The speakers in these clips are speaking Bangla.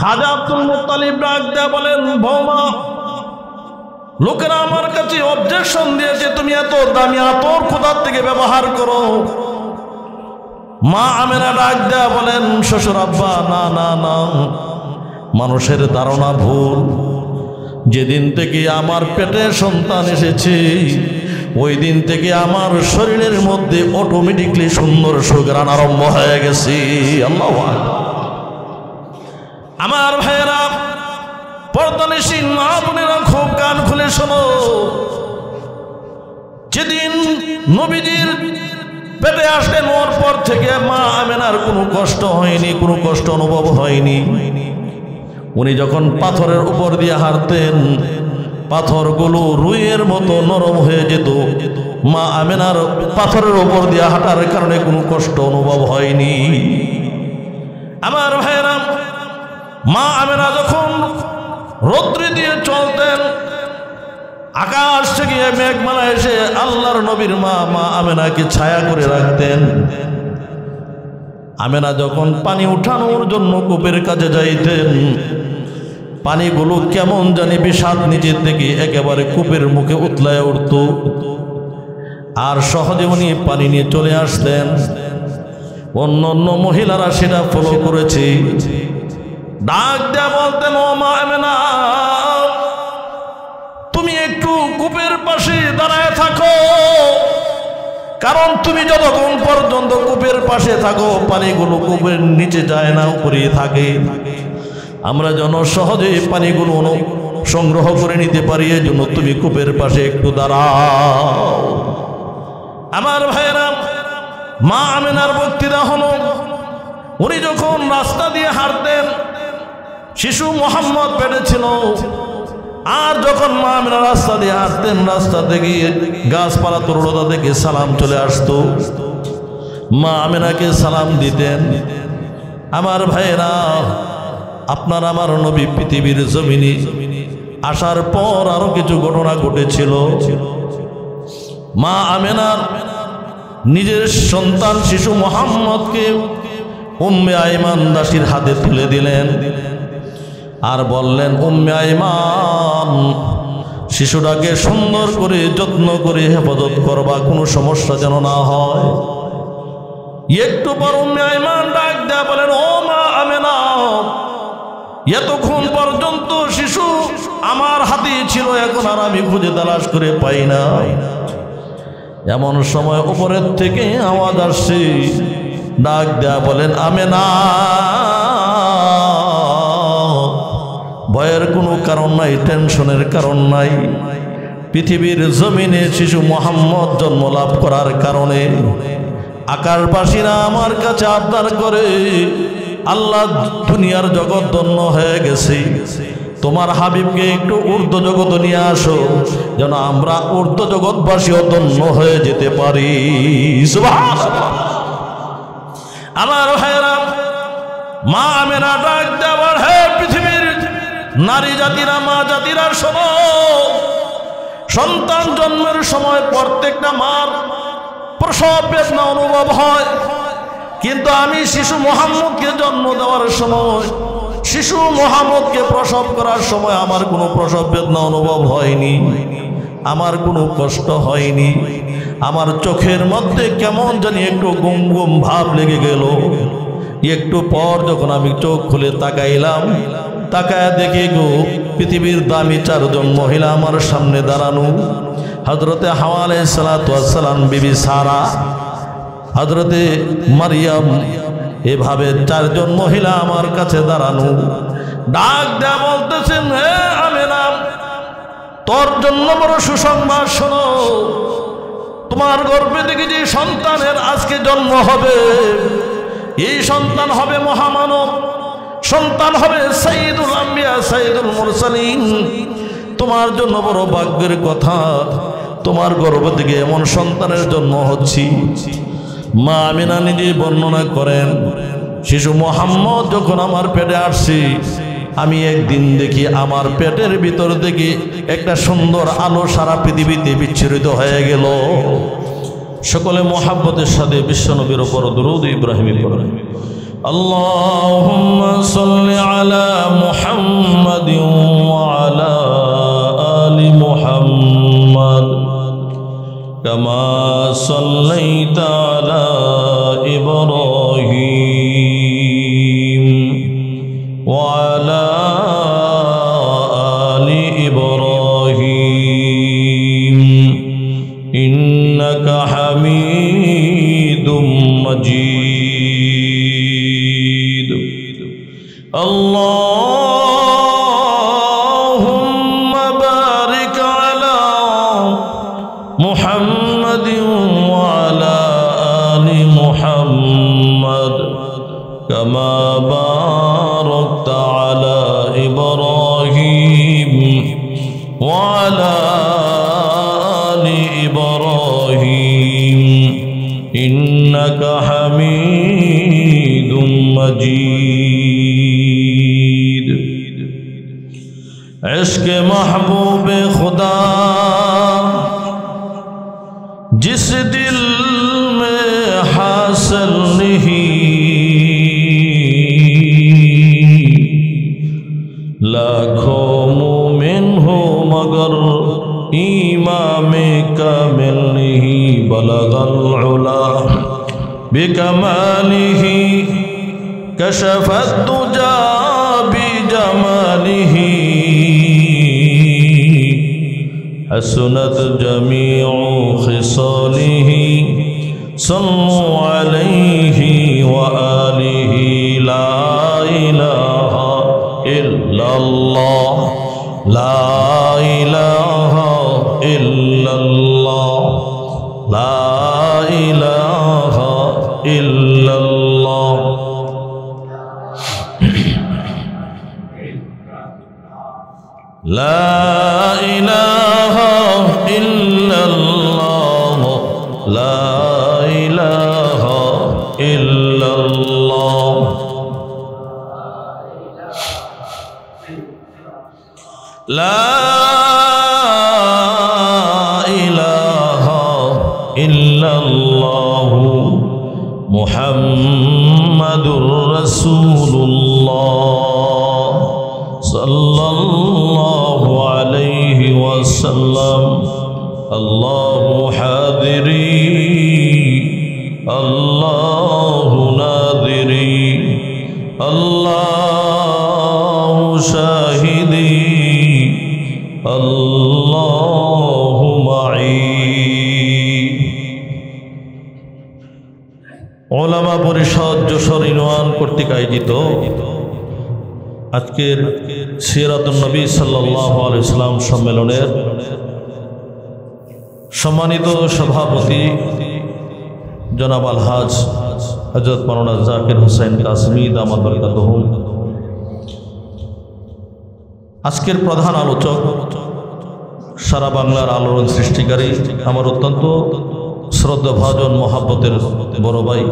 খাজা আব্দুল মুত্তালিব ডাক দেয়া বলেন, বৌমা, লোকেরা আমার কাছে অবজেকশন দিয়েছে তুমি এত দামি আতর কোথা থেকে ব্যবহার করো। মা আমেনা ডাক দেয়া বলেন, শ্বশুর আব্বা, না না না, মানুষের ধারণা ভুল। যেদিন থেকে আমার পেটে সন্তান এসেছে ওই দিন থেকে আমার শরীরের মধ্যে অটোমেটিকলি সুন্দর সুঘ্রাণ আরম্ভ হয়ে গেছে। আল্লাহু আকবার। আমার ভাইয়েরা, পর্দানিশীন মা বোনেরা খুব কান খুলে শোনো। যেদিন নবীজির পেটে আসলেন ওর পর থেকে মা আমেনার কোনো কষ্ট হয়নি, কোনো কষ্ট অনুভব হয়নি। উনি যখন পাথরের উপর দিয়ে হাঁটতেন পাথরগুলো রুইয়ের মতো নরম হয়ে যেত। মা আমেনার পাথরের উপর দিয়ে হাঁটার কারণে কোনো কষ্ট অনুভব হয়নি। আমার ভাইয়েরা, মা আমেনা যখন রৌদ্রে দিয়ে চলতেন আকাশ থেকে মেঘমালা এসে আল্লাহর নবীর মা আমেনাকে ছায়া করে রাখতেন। আমেনা যখন পানি উঠানোর জন্য কূপের কাছে যাইতেন পানিগুলো কেমন জানি বিষাদ নিজের থেকে একেবারে কূপের মুখে উতলায় উঠত, আর সহজে উনি পানি নিয়ে চলে আসতেন। অন্য অন্য মহিলারা সেটা ফলো করেছে। ডাক দেয়া বলতেন, ও মা আমেনা, তুমি একটু কূপের পাশে দাঁড়ায় থাকো, কারণ তুমি যতক্ষণ পর্যন্ত কূপের পাশে থাকো পানিগুলো কূপের নিচে যায় না, উপরে থাকে। আমরা যেন সহজে পানিগুলো সংগ্রহ করে নিতে পারি, এই জন্য তুমি কূপের পাশে একটু দাঁড়াও। আমার ভাইয়েরা, মা আমেনার বক্তৃতা হলো, উনি যখন রাস্তা দিয়ে হাঁটতেন শিশু মোহাম্মদ পেটে ছিল, আর যখন মা আমেনা রাস্তা দিয়ে হাঁটতেন রাস্তা থেকে গাছপালা তরুলতা থেকে সালাম চলে আসতো, মা আমেনাকে সালাম দিতেন। আমার ভাইয়েরা, আপনার আমার নবী পৃথিবীর জমিনে আসার পর আরো কিছু ঘটনা ঘটেছিল। মা আমেনার নিজের সন্তান শিশু মোহাম্মদকে উম্মে আইমান দাসীর হাতে তুলে দিলেন আর বললেন, উম্মে আইমান, শিশুটাকে সুন্দর করে যত্ন করে হেফাজত করবা, কোনো সমস্যা যেন না হয়। একটু পর উম্মে আইমান ডাক দেয়া বলেন, ও মা আমেনা, এতক্ষণ পর্যন্ত শিশু আমার হাতে ছিল, এখন আর আমি খুঁজে তালাশ করে পাই না। এমন সময় উপরের থেকে আওয়াজ আসছে। ডাক দেয়া বলেন, আমেনা, ভয়ের কোনো কারণ নাই, টেনশনের কারণ নাই। পৃথিবীর জমিনে শিশু মোহাম্মদ জন্ম লাভ করার কারণে আকাশবাসীরা আমার কাছে আবদার করে, আল্লাহ দুনিয়ার জগৎ ধন্য হয়ে গেছে, তোমার হাবিবকে একটু ঊর্ধ্ব জগৎ নিয়ে আসো, যেন আমরা ঊর্ধ্ব জগৎবাসীও ধন্য হয়ে যেতে পারি। সুবহানাল্লাহ। আমার ভাইয়েরা, মা আমেনা ডাক দেওয়ার, হে পৃথিবীর নারী জাতিরা, মা জাতিরা শোনো, সন্তান জন্মের সময় প্রত্যেকটা মার প্রসব বেদনা অনুভব হয়, কিন্তু আমি শিশু মোহাম্মদকে জন্ম দেওয়ার সময়, শিশু মোহাম্মদকে প্রসব করার সময় আমার কোনো প্রসব বেদনা অনুভব হয়নি, আমার কোনো কষ্ট হয়নি। আমার চোখের মধ্যে কেমন জানি একটু গুম গুম ভাব লেগে গেল। একটু পর যখন আমি চোখ খুলে তাকাইলাম, তাকায় দেখি গো পৃথিবীর দামি চারজন মহিলা আমার সামনে দাঁড়ানো। হযরতে হাওয়া আলাইহিস সালাতু ওয়াস সালাম, বিবি সারা, হযরতে মারিয়াম, এভাবে চারজন মহিলা আমার কাছে দাঁড়ানো। ডাক দেয়া বলতেছেন, হে আমেনা, তোর জন্য বড় সুসংবাদ শোনো, তোমার গর্ভে থেকে যে সন্তানের আজকে জন্ম হবে, এই সন্তান হবে মহামানব, সন্তান হবে সাইয়্যিদুল আম্বিয়া, সাইয়্যিদুল মুরসালিন। তোমার জন্য বড় ভাগ্যের কথা, তোমার গর্ভ থেকে এমন সন্তানের জন্ম হচ্ছে। মা আমিনা নিজে বর্ণনা করেন, শিশু মোহাম্মদ যখন আমার পেটে আসছে, আমি একদিন দেখি আমার পেটের ভিতর থেকে একটা সুন্দর আলো সারা পৃথিবীতে বিচ্ছুরিত হয়ে গেল। সকলে মোহাব্বতের সাথে বিশ্বনবীর উপর দরুদ ইব্রাহিমী পড়েন। اللهم صل على محمد وعلى آل محمد كما صليت على إبراهيم وعلى آل إبراهيم إنك حميد مجيد اللهم بارك على محمد وعلى آل محمد كما باركت على إبراهيم وعلى آل إبراهيم إنك حميد مجيد عشق محبوب خدا जिस दिल में हासिल नहीं लाखों मोमिन हो मगर ईमान में कामिल नहीं बलगल उला बिकमालिही कशफत दुजा बिजमालिही हसनत जमीउ खिसालिही सल्लु अलैहि व आलिहि ला इलाहा इल्लल्लाह ला इलाहा इल्लल्लाह ला इलाहा इल्लल्लाह ला इलाहा इल्लल्लाह ला इलाहा इल्लल्लाह ला इलाहा इल्लल्लाह मुहम्मदुर रसूलुल्लाह सल्लल्लाहु अलैहि वसल्लम अल्लाहु हादिरी अल्लाहु नादिरी अल्लाहु शाहिदी अल्लाहु माई। ওলামা পরিষদ যশোর ইউনিয়ন কর্তৃক আয়োজিত আজকের সিরাতুন নবী সাল্লাল্লাহু আলাইহি ওয়াসাল্লাম সম্মেলনের সম্মানিত সভাপতি জনাব আলহাজ হযরত মাওলানা জাকির হোসেন কাসেমী দামাত বরকাতুহুম, আজকের প্রধান আলোচক সারা বাংলার আলোড়ন সৃষ্টিকারী আমার অত্যন্ত শ্রদ্ধাভাজন মহাব্বতের বড় ভাই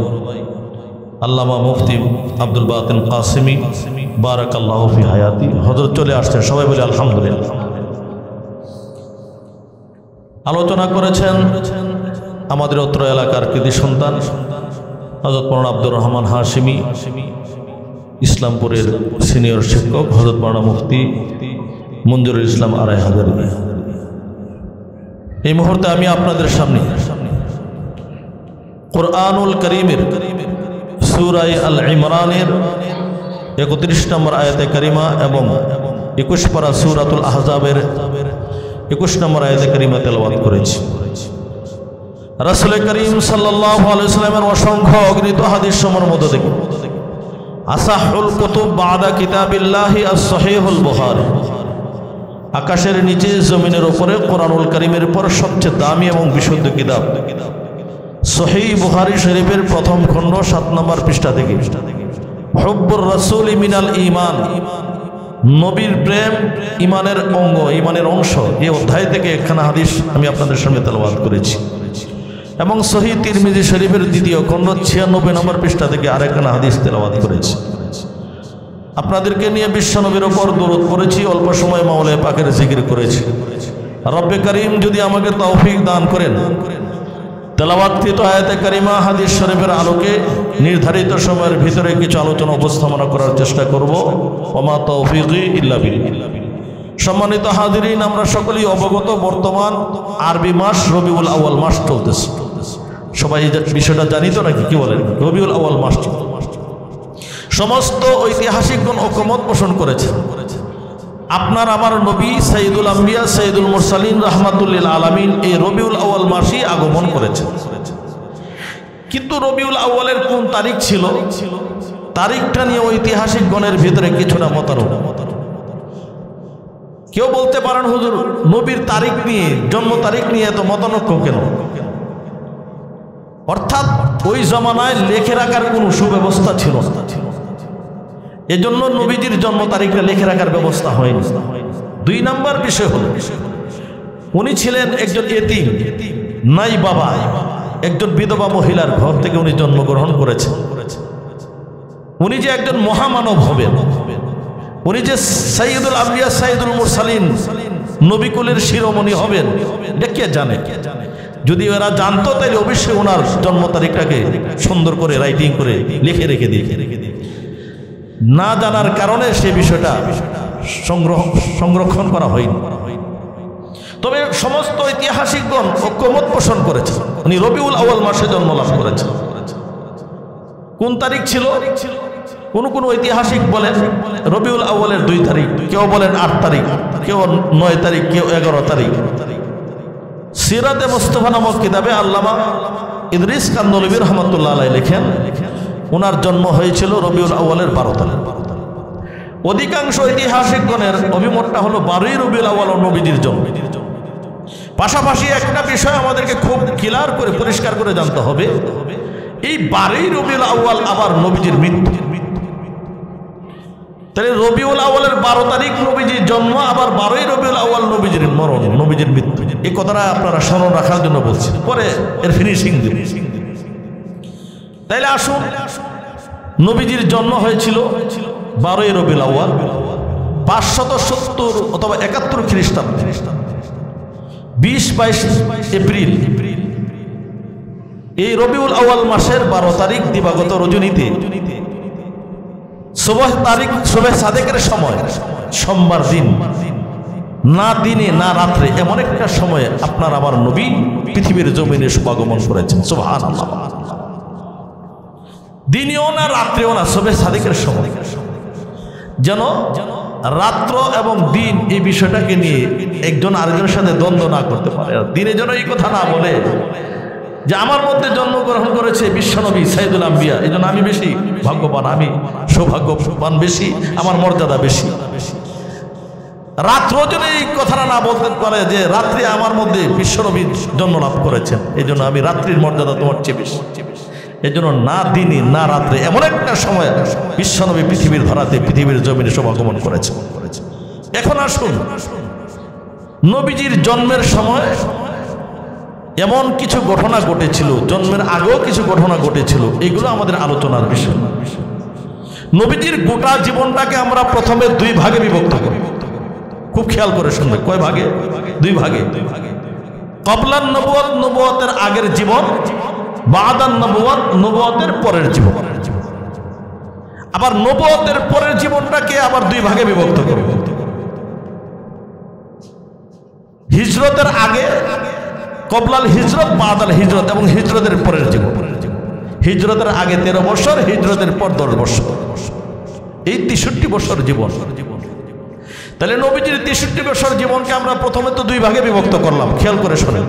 আল্লামা মুফতি আব্দুল বাতিন কাসেমী বারাকাল্লাহু ফি হায়াতি হযরত চলে আসছেন, সবাই বলে আলহামদুলিল্লাহ। আলোচনা করেছেন আমাদের অত্র এলাকার কৃতি সন্তান হযরত মাওলানা আব্দুর রহমান হাশিমি, ইসলামপুরের সিনিয়র শিক্ষক হযরত মাওলানা মুফতি মঞ্জুরুল ইসলাম আড়াই হাজারি। এই মুহূর্তে আমি আপনাদের সামনে কুরআনুল কারীমের সূরা আল ইমরানের 31 নম্বর আয়াতে কারিমা এবং 21 পারা সূরাতুল আহজাবের 21 নম্বর আয়াতে কারিমা তেলাওয়াত করেছি। রাসূল করিম সাল্লাল্লাহু আলাইহি ওয়াসাল্লামের অসংখ্য অগণিত হাদিস সমূহের মধ্যে থেকে আসাহুল কুতুব বাদা কিতাবিল্লাহি আস-সহিহুল বুখারী, আকাশের নিচে জমিনের উপরে কোরআনুল কারীমের পর সবচেয়ে দামি এবং বিশুদ্ধ কিতাব সহিহ বুখারী শরীফের প্রথম খণ্ড 7 নম্বর পৃষ্ঠা থেকে হুব্বুর রাসূল মিনাল ঈমান, নবীর প্রেম ঈমানের অঙ্গ, ঈমানের অংশ, এই অধ্যায় থেকে একখানা হাদিস আমি আপনাদের সামনে তেলাওয়াত করেছি এবং সহিহ তিরমিজি শরীফের দ্বিতীয় খণ্ড 96 নম্বর পৃষ্ঠা থেকে আরেকখানা হাদিস তেলাওয়াত করেছি। আপনাদেরকে নিয়ে বিশ্বনবীর উপর দরুদ পড়েছি, অল্প সময় মাওলায়ে পাকের জিকির করেছি। রব্বে করিম যদি আমাকে তৌফিক দান করেন তেলাওয়াতকৃত আয়াতে কারিমা হাদিস শরীফের আলোকে নির্ধারিত সময়ের ভিতরে কিছু আলোচনা উপস্থাপনা করার চেষ্টা করব। ওমা তৌফিকি ইল্লা বিল্লাহ। সম্মানিত হাজিরিন, আমরা সকলেই অবগত বর্তমান আরবি মাস রবিউল আউয়াল মাস চলতেছে। সবাই বিষয়টা জানি তো নাকি? কি বলেন? রবিউল আউয়াল মাস সমস্ত ঐতিহাসিকগণ ঐকমত পোষণ করেছে আপনার আমার নবী সাইয়্যিদুল আম্বিয়া সাইয়্যিদুল মুরসালিন রাহমাতুল্লিল আলামিন এই রবিউল আউয়াল মাসে আগমন করেছেন। কিন্তু রবিউল আউয়ালের কোন তারিখ ছিল, তারিখটা নিয়ে ঐতিহাসিকগণের ভিতরে কিছুটা মতানৈক্য। কেউ বলতে পারেন, হুজুর নবীর তারিখ নিয়ে, জন্ম তারিখ নিয়ে এত মতানৈক্য কেন? অর্থাৎ ওই জমানায় লিখে রাখার কোনো সুব্যবস্থা ছিল না, এজন্য নবীজির জন্ম তারিখটা লিখে রাখার ব্যবস্থা হয়নি। দুই নাম্বার বিষয় হলো, উনি ছিলেন একজন এতিম, নাই বাবা, একজন বিধবা মহিলার ঘর থেকে উনি জন্মগ্রহণ করেছেন। উনি যে একজন মহামানব হবেন, উনি যে সাইয়্যিদুল আম্বিয়া সাইয়্যিদুল মুরসালিন নবীকুলের শিরোমণি হবেন, এটা কে জানে? যদি এরা জানতো তাহলে অবশ্যই ওনার জন্ম তারিখটাকে সুন্দর করে রাইটিং করে লিখে রেখে দিয়ে, না জানার কারণে সে বিষয়টা সংরক্ষণ করা হয়নি। তবে সমস্ত ঐতিহাসিকগণ ঐকমত পোষণ করেছেন উনি রবিউল আউয়াল মাসে জন্ম লাভ করেছেন। কোন তারিখ ছিল? কোন ঐতিহাসিক বলেন রবিউল আউয়ালের 2 তারিখ, কেউ বলেন 8 তারিখ, কেউ 9 তারিখ, কেউ 11 তারিখ। সিরাতে মুস্তাফা নামক কিতাবে আল্লামা ইদ্রিস কান্দলবী রহমাতুল্লাহ আলাইহি লেখেন ওনার জন্ম হয়েছিল রবিউল আউয়ালের 12 তারিখ। অধিকাংশ ঐতিহাসিকগণের অভিমতটা হলো 12ই রবিউল আউয়াল নবীজির জন্ম। পাশাপাশি একটা বিষয় আমাদেরকে খুব ক্লিয়ার করে পরিষ্কার করে জানতে হবে, এই 12ই রবিউল আউয়াল আবার নবীজির মৃত্যু। তাহলে রবিউল আউয়ালের 12 তারিখ নবীজির জন্ম, আবার 12ই রবিউল আউয়াল নবীজির মরণ, নবীজির মৃত্যু। এই কথাটা আপনারা স্মরণ রাখার জন্য বলছি, পরে এর ফিনিশিং দিন। তাইলে আসুন, নবীজির জন্ম হয়েছিল 12ই রবিউল আউয়াল 570 অথবা 71 খ্রিস্টাব্দ 20-22 এপ্রিল। এই রবিউল আউয়াল মাসের 12 তারিখ দিবাগত রজনীতে সুবহ সাদেকের সময়, সোমবার দিন, না দিনে না রাত্রে এমন একটা সময়ে আপনার আমার নবী পৃথিবীর জমিনে শুভাগমন করেছেন। সুবহানাল্লাহ। দিনেও না রাত্রেও না, সুবহ সাদেকের সময়। যেন রাত্র এবং দিন এই বিষয়টাকে নিয়ে একজন আরেকজনের সাথে দ্বন্দ্ব না করতে পারে। দিনে যেন এই কথা না বলে যে আমার মধ্যে জন্মগ্রহণ করেছে বিশ্বনবী সাইয়্যিদুল আম্বিয়া, এই জন্য আমি বেশি ভাগ্যবান, আমি সৌভাগ্যবান বেশি, আমার মর্যাদা বেশি। রাত্র যেন এই কথাটা না বলতে পারে যে রাত্রি আমার মধ্যে বিশ্বনবী জন্ম লাভ করেছেন, এই জন্য আমি রাত্রির মর্যাদা তোমার চেয়ে বেশি। এই জন্য না দিনে না রাত্রে এমন একটা সময় বিশ্বনবী পৃথিবীর ধারাতে, পৃথিবীর জমিনে শুভাগমন করেছেন। এখন আসুন, নবীজির জন্মের সময় এমন কিছু ঘটনা ঘটেছিল, জন্মের আগেও কিছু ঘটনা ঘটেছিল, এগুলো আমাদের আলোচনার বিষয়। নবীজির গোটা জীবনটাকে আমরা প্রথমে 2 ভাগে বিভক্ত করি। খুব খেয়াল করে শুনবে, কয় ভাগে? 2 ভাগে। ক্বাবলান নবুয়ত, নবুয়তের আগের জীবন, বাদান নবুয়ত, নবুয়তের পরের জীবন। আবার নবুয়তের পরের জীবনটাকে আবার 2 ভাগে বিভক্ত করব। হিজরতের আগে, কবলাল হিজরত, বাদাল হিজরত, এবং হিজরতের পরের জীবন। হিজরতের আগে 13 বছর, হিজরতের পর 10 বছর, এই 63 বছর জীবন। তাহলে নবীজির 63 বছর জীবনকে আমরা প্রথমে তো 2 ভাগে বিভক্ত করলাম। খেয়াল করে শোনেন,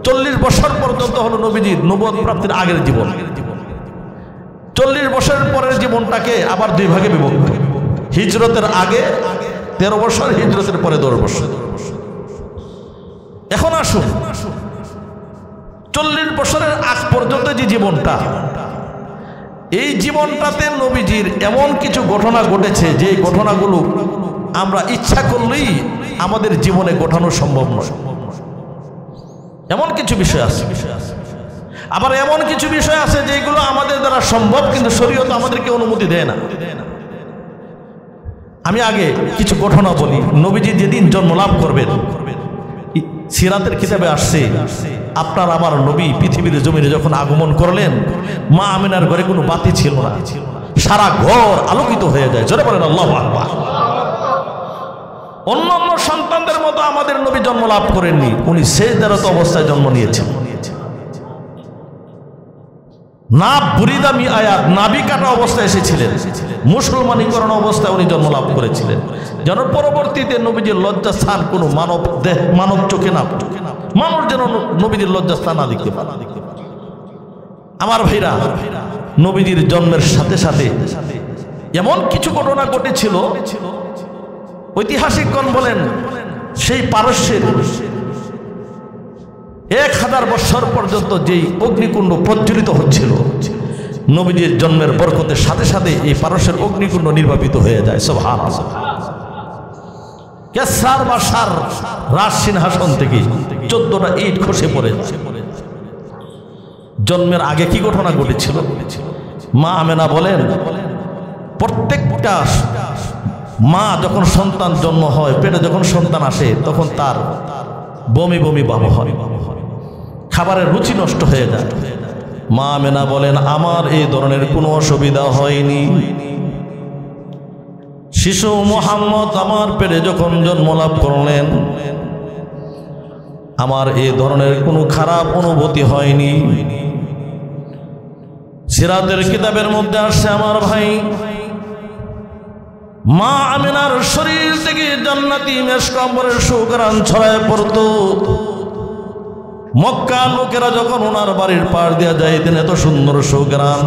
40 বছর পর্যন্ত হলো নবীজির নবুয়ত প্রাপ্তির আগের জীবন। 40 বছরের পরের জীবনটাকে আবার 2 ভাগে বিভক্ত। হিজরতের আগে 13 বছর, হিজরতের পরে 10 বছর। এখন আসুন, 40 বছরের আগ পর্যন্ত যে জীবনটা, এই জীবনটাতে নবীজির এমন কিছু ঘটনা ঘটেছে যে ঘটনাগুলো আমরা ইচ্ছা করলেই আমাদের জীবনে ঘটানো সম্ভব নয়। এমন কিছু বিষয় আছে, আবার এমন কিছু বিষয় আছে যেগুলো আমাদের দ্বারা সম্ভব, কিন্তু শরীয়ত আমাদেরকে অনুমতি দেয় না। আমি আগে কিছু ঘটনা বলি। নবীজি যেদিন জন্ম লাভ করবেন, সিরাতের কিতাবে আসছে আপনার আমার নবী পৃথিবীর জমিনে যখন আগমন করলেন, মা আমিনার ঘরে কোনো বাতি ছিল না, সারা ঘর আলোকিত হয়ে যায়। জোরে বলেন আল্লাহু আকবার। অন্যান্য সন্তানদের মতো আমাদের নবী জন্ম লাভ করেননি, উনি সেজদারত অবস্থায় জন্ম নিয়েছেন। নাভ বুরিদামি আয়াত, নাভি কাটা অবস্থায় এসেছিলেন, মুসলমানীকরণ অবস্থায় উনি জন্ম লাভ করেছিলেন, যেন পরবর্তীতে নবীজির লজ্জাস্থান কোনো মানব চোখে না, মানুষ যেন নবীজির লজ্জাস্থান না দেখতে পারে। আমার ভাইরা, নবীজির জন্মের সাথে সাথে এমন কিছু ঘটনা ঘটেছিল, ঐতিহাসিকগণ বলেন সেই পারস্যের 1000 বছর পর্যন্ত যেই অগ্নিকুণ্ড প্রজ্বলিত হচ্ছিল, নবীজির জন্মের বরকতের সাথে সাথে এই পারস্যের অগ্নিকুণ্ড নির্বাপিত হয়ে যায়। সুবহানাল্লাহ। কেসার বা সার রাজ সিংহাসন থেকে 14টা ইট খসে পড়ে যায়। জন্মের আগে কি ঘটনা ঘটেছিল? মা আমেনা বলেন, প্রত্যেকটা মা যখন সন্তান জন্ম হয়, পেটে যখন সন্তান আসে, তখন তার বমি বমি ভাব হয়, খাবারের রুচি নষ্ট হয়ে যায়। মা আমেনা বলেন, আমার এই ধরনের কোনো অসুবিধা হয়নি। শিশু মুহাম্মদ আমার পেটে যখন জন্ম লাভ করলেন, আমার এই ধরনের কোনো খারাপ অনুভূতি হয়নি। সিরাতের কিতাবের মধ্যে আসছে আমার ভাই, মা আমিনার শরীর থেকে জান্নাতি মেশক আম্বরের সুঘ্রাণ ছড়ায় পড়ত। মক্কা লোকেরা যখন ওনার বাড়ির পার দিয়া যাইতেন, এত সুন্দর সুঘ্রাণ।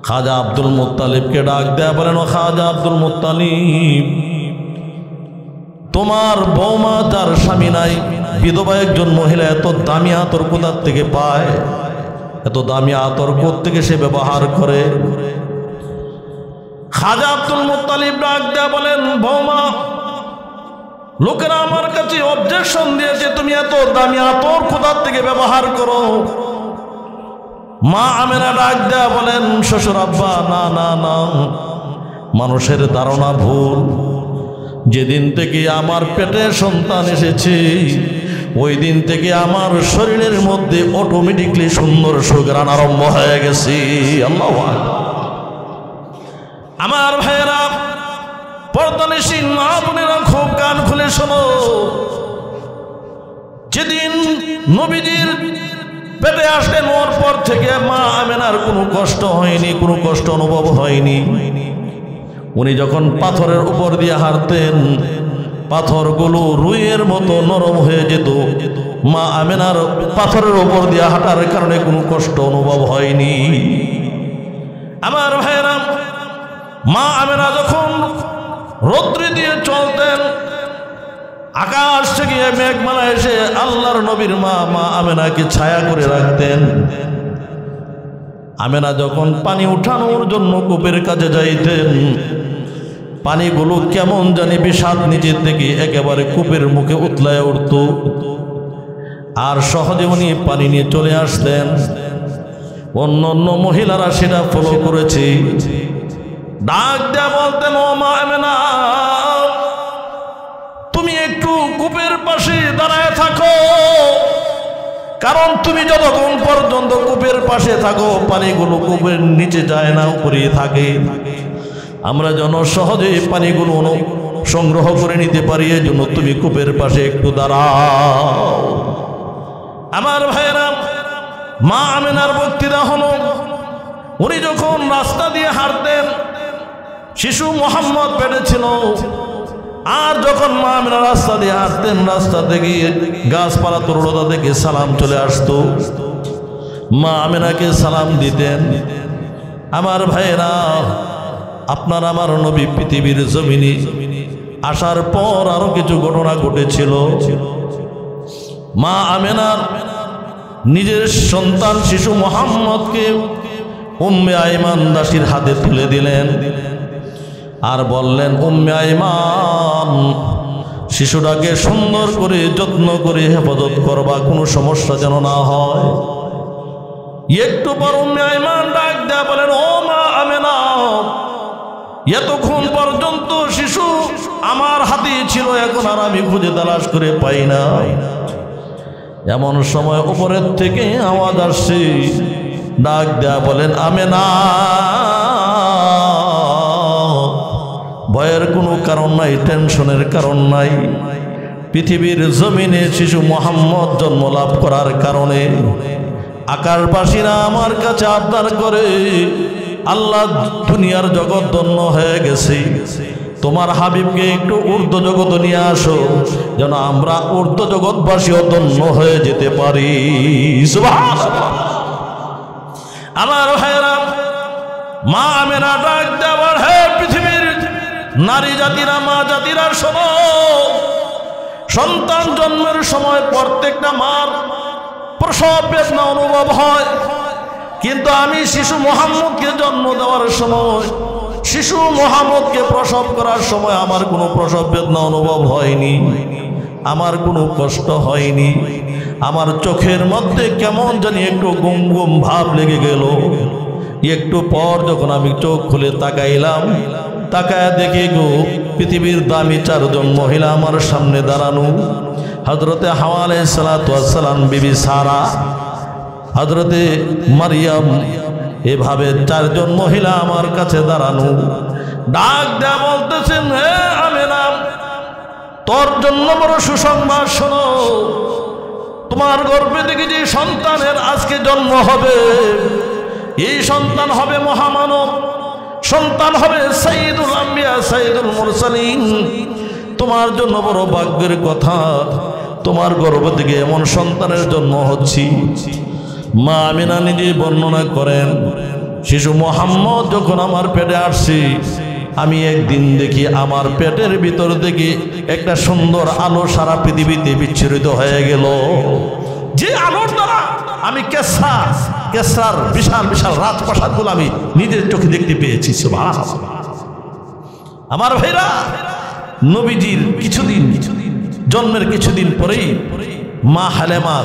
খাজা আব্দুল মুত্তালিবকে ডাক দেয়া বলেন, ও খাজা আব্দুল মুত্তালিব, তোমার বৌমা যার স্বামী নাই, বিধবা একজন মহিলা এত দামি আতর কোথা থেকে পায়? এত দামি আতর কোত্থেকে সে ব্যবহার করে? খাজা আব্দুল মুত্তালিব ডাক দেয়া বলেন, বৌমা, লোকেরা আমার কাছে অবজেকশন দিয়েছে, তুমি এত দামি আতর কোথা থেকে ব্যবহার করো? মা আমেনা ডাক দেয়া বলেন, শ্বশুর আব্বা, না না না, মানুষের ধারণা ভুল। যেদিন থেকে আমার পেটে সন্তান এসেছে, ওই দিন থেকে আমার শরীরের মধ্যে অটোমেটিকলি সুন্দর সুঘ্রাণ আরম্ভ হয়ে গেছে। আল্লাহু আকবার। আমার ভাইয়েরা, পর্দানিশীন মা বোনেরা, খুব কান খুলে শোনো। যেদিন নবীজির পেটে আসলেন, ওর পর থেকে মা আমেনার কোনো কষ্ট হয়নি, কোনো কষ্ট অনুভব হয়নি। উনি যখন পাথরের উপর দিয়ে হাঁটতেন, পাথরগুলো রুইয়ের মতো নরম হয়ে যেত। মা আমেনার পাথরের উপর দিয়ে হাঁটার কারণে কোনো কষ্ট অনুভব হয়নি। আমার ভাইয়েরা, মা আমেনা যখন রৌদ্রে দিয়ে চলতেন, আকাশ থেকে মেঘমালা এসে আল্লাহর নবীর মা আমেনাকে ছায়া করে রাখতেন। আমেনা যখন পানি উঠানোর জন্য কূপের কাছে যাইতেন, পানিগুলো কেমন জানি বিষাদ নিজের থেকে একেবারে কূপের মুখে উতলায় উঠত, আর সহজে উনি পানি নিয়ে চলে আসতেন। অন্য অন্য মহিলারা সেটা ফলো করেছে। ডাক দেয়া বলতেন, ও মা আমেনা, তুমি একটু কূপের পাশে দাঁড়ায় থাকো, কারণ তুমি যতক্ষণ পর্যন্ত কূপের পাশে থাকো, পানিগুলো কূপের নিচে যায় না, উপরে থাকে। আমরা যেন সহজে পানিগুলো সংগ্রহ করে নিতে পারি, এই জন্য তুমি কূপের পাশে একটু দাঁড়াও। আমার ভাইয়েরা, মা আমেনার বক্তৃতা হলো, উনি যখন রাস্তা দিয়ে হাঁটতেন, শিশু মোহাম্মদ পেটে ছিল, আর যখন মা আমেনা রাস্তা দিয়ে হাঁটতেন, রাস্তা থেকে গাছপালা তরুলতা থেকে সালাম চলে আসতো, মা আমেনাকে সালাম দিতেন। আমার ভাইয়েরা, আপনার আমার নবী পৃথিবীর জমিনে আসার পর আরো কিছু ঘটনা ঘটেছিল। মা আমেনার নিজের সন্তান শিশু মোহাম্মদকে উম্মে আইমান দাসীর হাতে তুলে দিলেন, আর বললেন, উম্মে আইমান, শিশুটাকে সুন্দর করে যত্ন করে হেফাজত করবা, কোনো সমস্যা যেন না হয়। একটু পর উম্মে আইমান ডাক দেয়া বলেন, ও মা আমেনা, এতক্ষণ পর্যন্ত শিশু আমার হাতে ছিল, এখন আর আমি খুঁজে তালাশ করে পাই না। এমন সময় উপরের থেকে আওয়াজ আসছে, ডাক দেয়া বলেন আমেনা। ভয়ের কোনো কারণ নাই, টেনশনের কারণ নাই। পৃথিবীর জমিনে শিশু মুহাম্মদ জন্ম লাভ করার কারণে আকাশবাসীরা আমার কাছে আবদার করে, আল্লাহ দুনিয়ার জগৎ ধন্য হয়ে গেছে, তোমার হাবিবকে একটু ঊর্ধ্ব জগৎ নিয়ে আসো, যেন আমরা ঊর্ধ্ব জগৎবাসীও ধন্য হয়ে যেতে পারি। সুবহানাল্লাহ। আমার ভাইরা, মা আমেনা ডাক দেওয়ার, হে পৃথিবীর নারী জাতিরা, মা জাতিরা শোনো, সন্তান জন্মের সময় প্রত্যেকটা মার প্রসব বেদনা অনুভব হয়, কিন্তু আমি শিশু মুহাম্মদকে জন্ম দেওয়ার সময়, শিশু মুহাম্মদকে প্রসব করার সময় আমার কোনো প্রসব বেদনা অনুভব হয়নি, আমার কোনো কষ্ট হয়নি। আমার চোখের মধ্যে কেমন জানি একটু গুম গুম ভাব লেগে গেল। একটু পর যখন আমি চোখ খুলে তাকাইলাম, তাকায় দেখি গো পৃথিবীর দামি চারজন মহিলা আমার সামনে দাঁড়ানো। হযরতে হাওয়া আলাইহিস সালাতু ওয়াস সালাম, বিবি সারা, হযরতে মারিয়াম, এভাবে চারজন মহিলা আমার কাছে দাঁড়ানো। ডাক দেয়া বলতেছেন, হে আমেনা, তোর জন্য বড় সুসংবাদ শোনো, তোমার গর্ভে থেকে যে সন্তানের আজকে জন্ম হবে, এই সন্তান হবে মহামানব, সন্তান হবে সাইয়্যিদুল আম্বিয়া, সাইয়্যিদুল মুরসালিন। তোমার জন্য বড় ভাগ্যের কথা, তোমার গর্ভ থেকে এমন সন্তানের জন্ম হচ্ছে। মা আমিনা নিজে বর্ণনা করেন, শিশু মুহাম্মদ যখন আমার পেটে আসছে, আমি একদিন দেখি আমার পেটের ভিতর থেকে একটা সুন্দর আলো সারা পৃথিবীতে বিচ্ছুরিত হয়ে গেল। যে আলোর দ্বারা আমি কেসরার বিশাল বিশাল রাজপ্রাসাদগুলো আমি নিজের চোখে দেখতে পেয়েছি। সুবহানাল্লাহ। আমার ভাইরা, নবীজির কিছুদিন জন্মের কিছুদিন পরেই মা হালেমা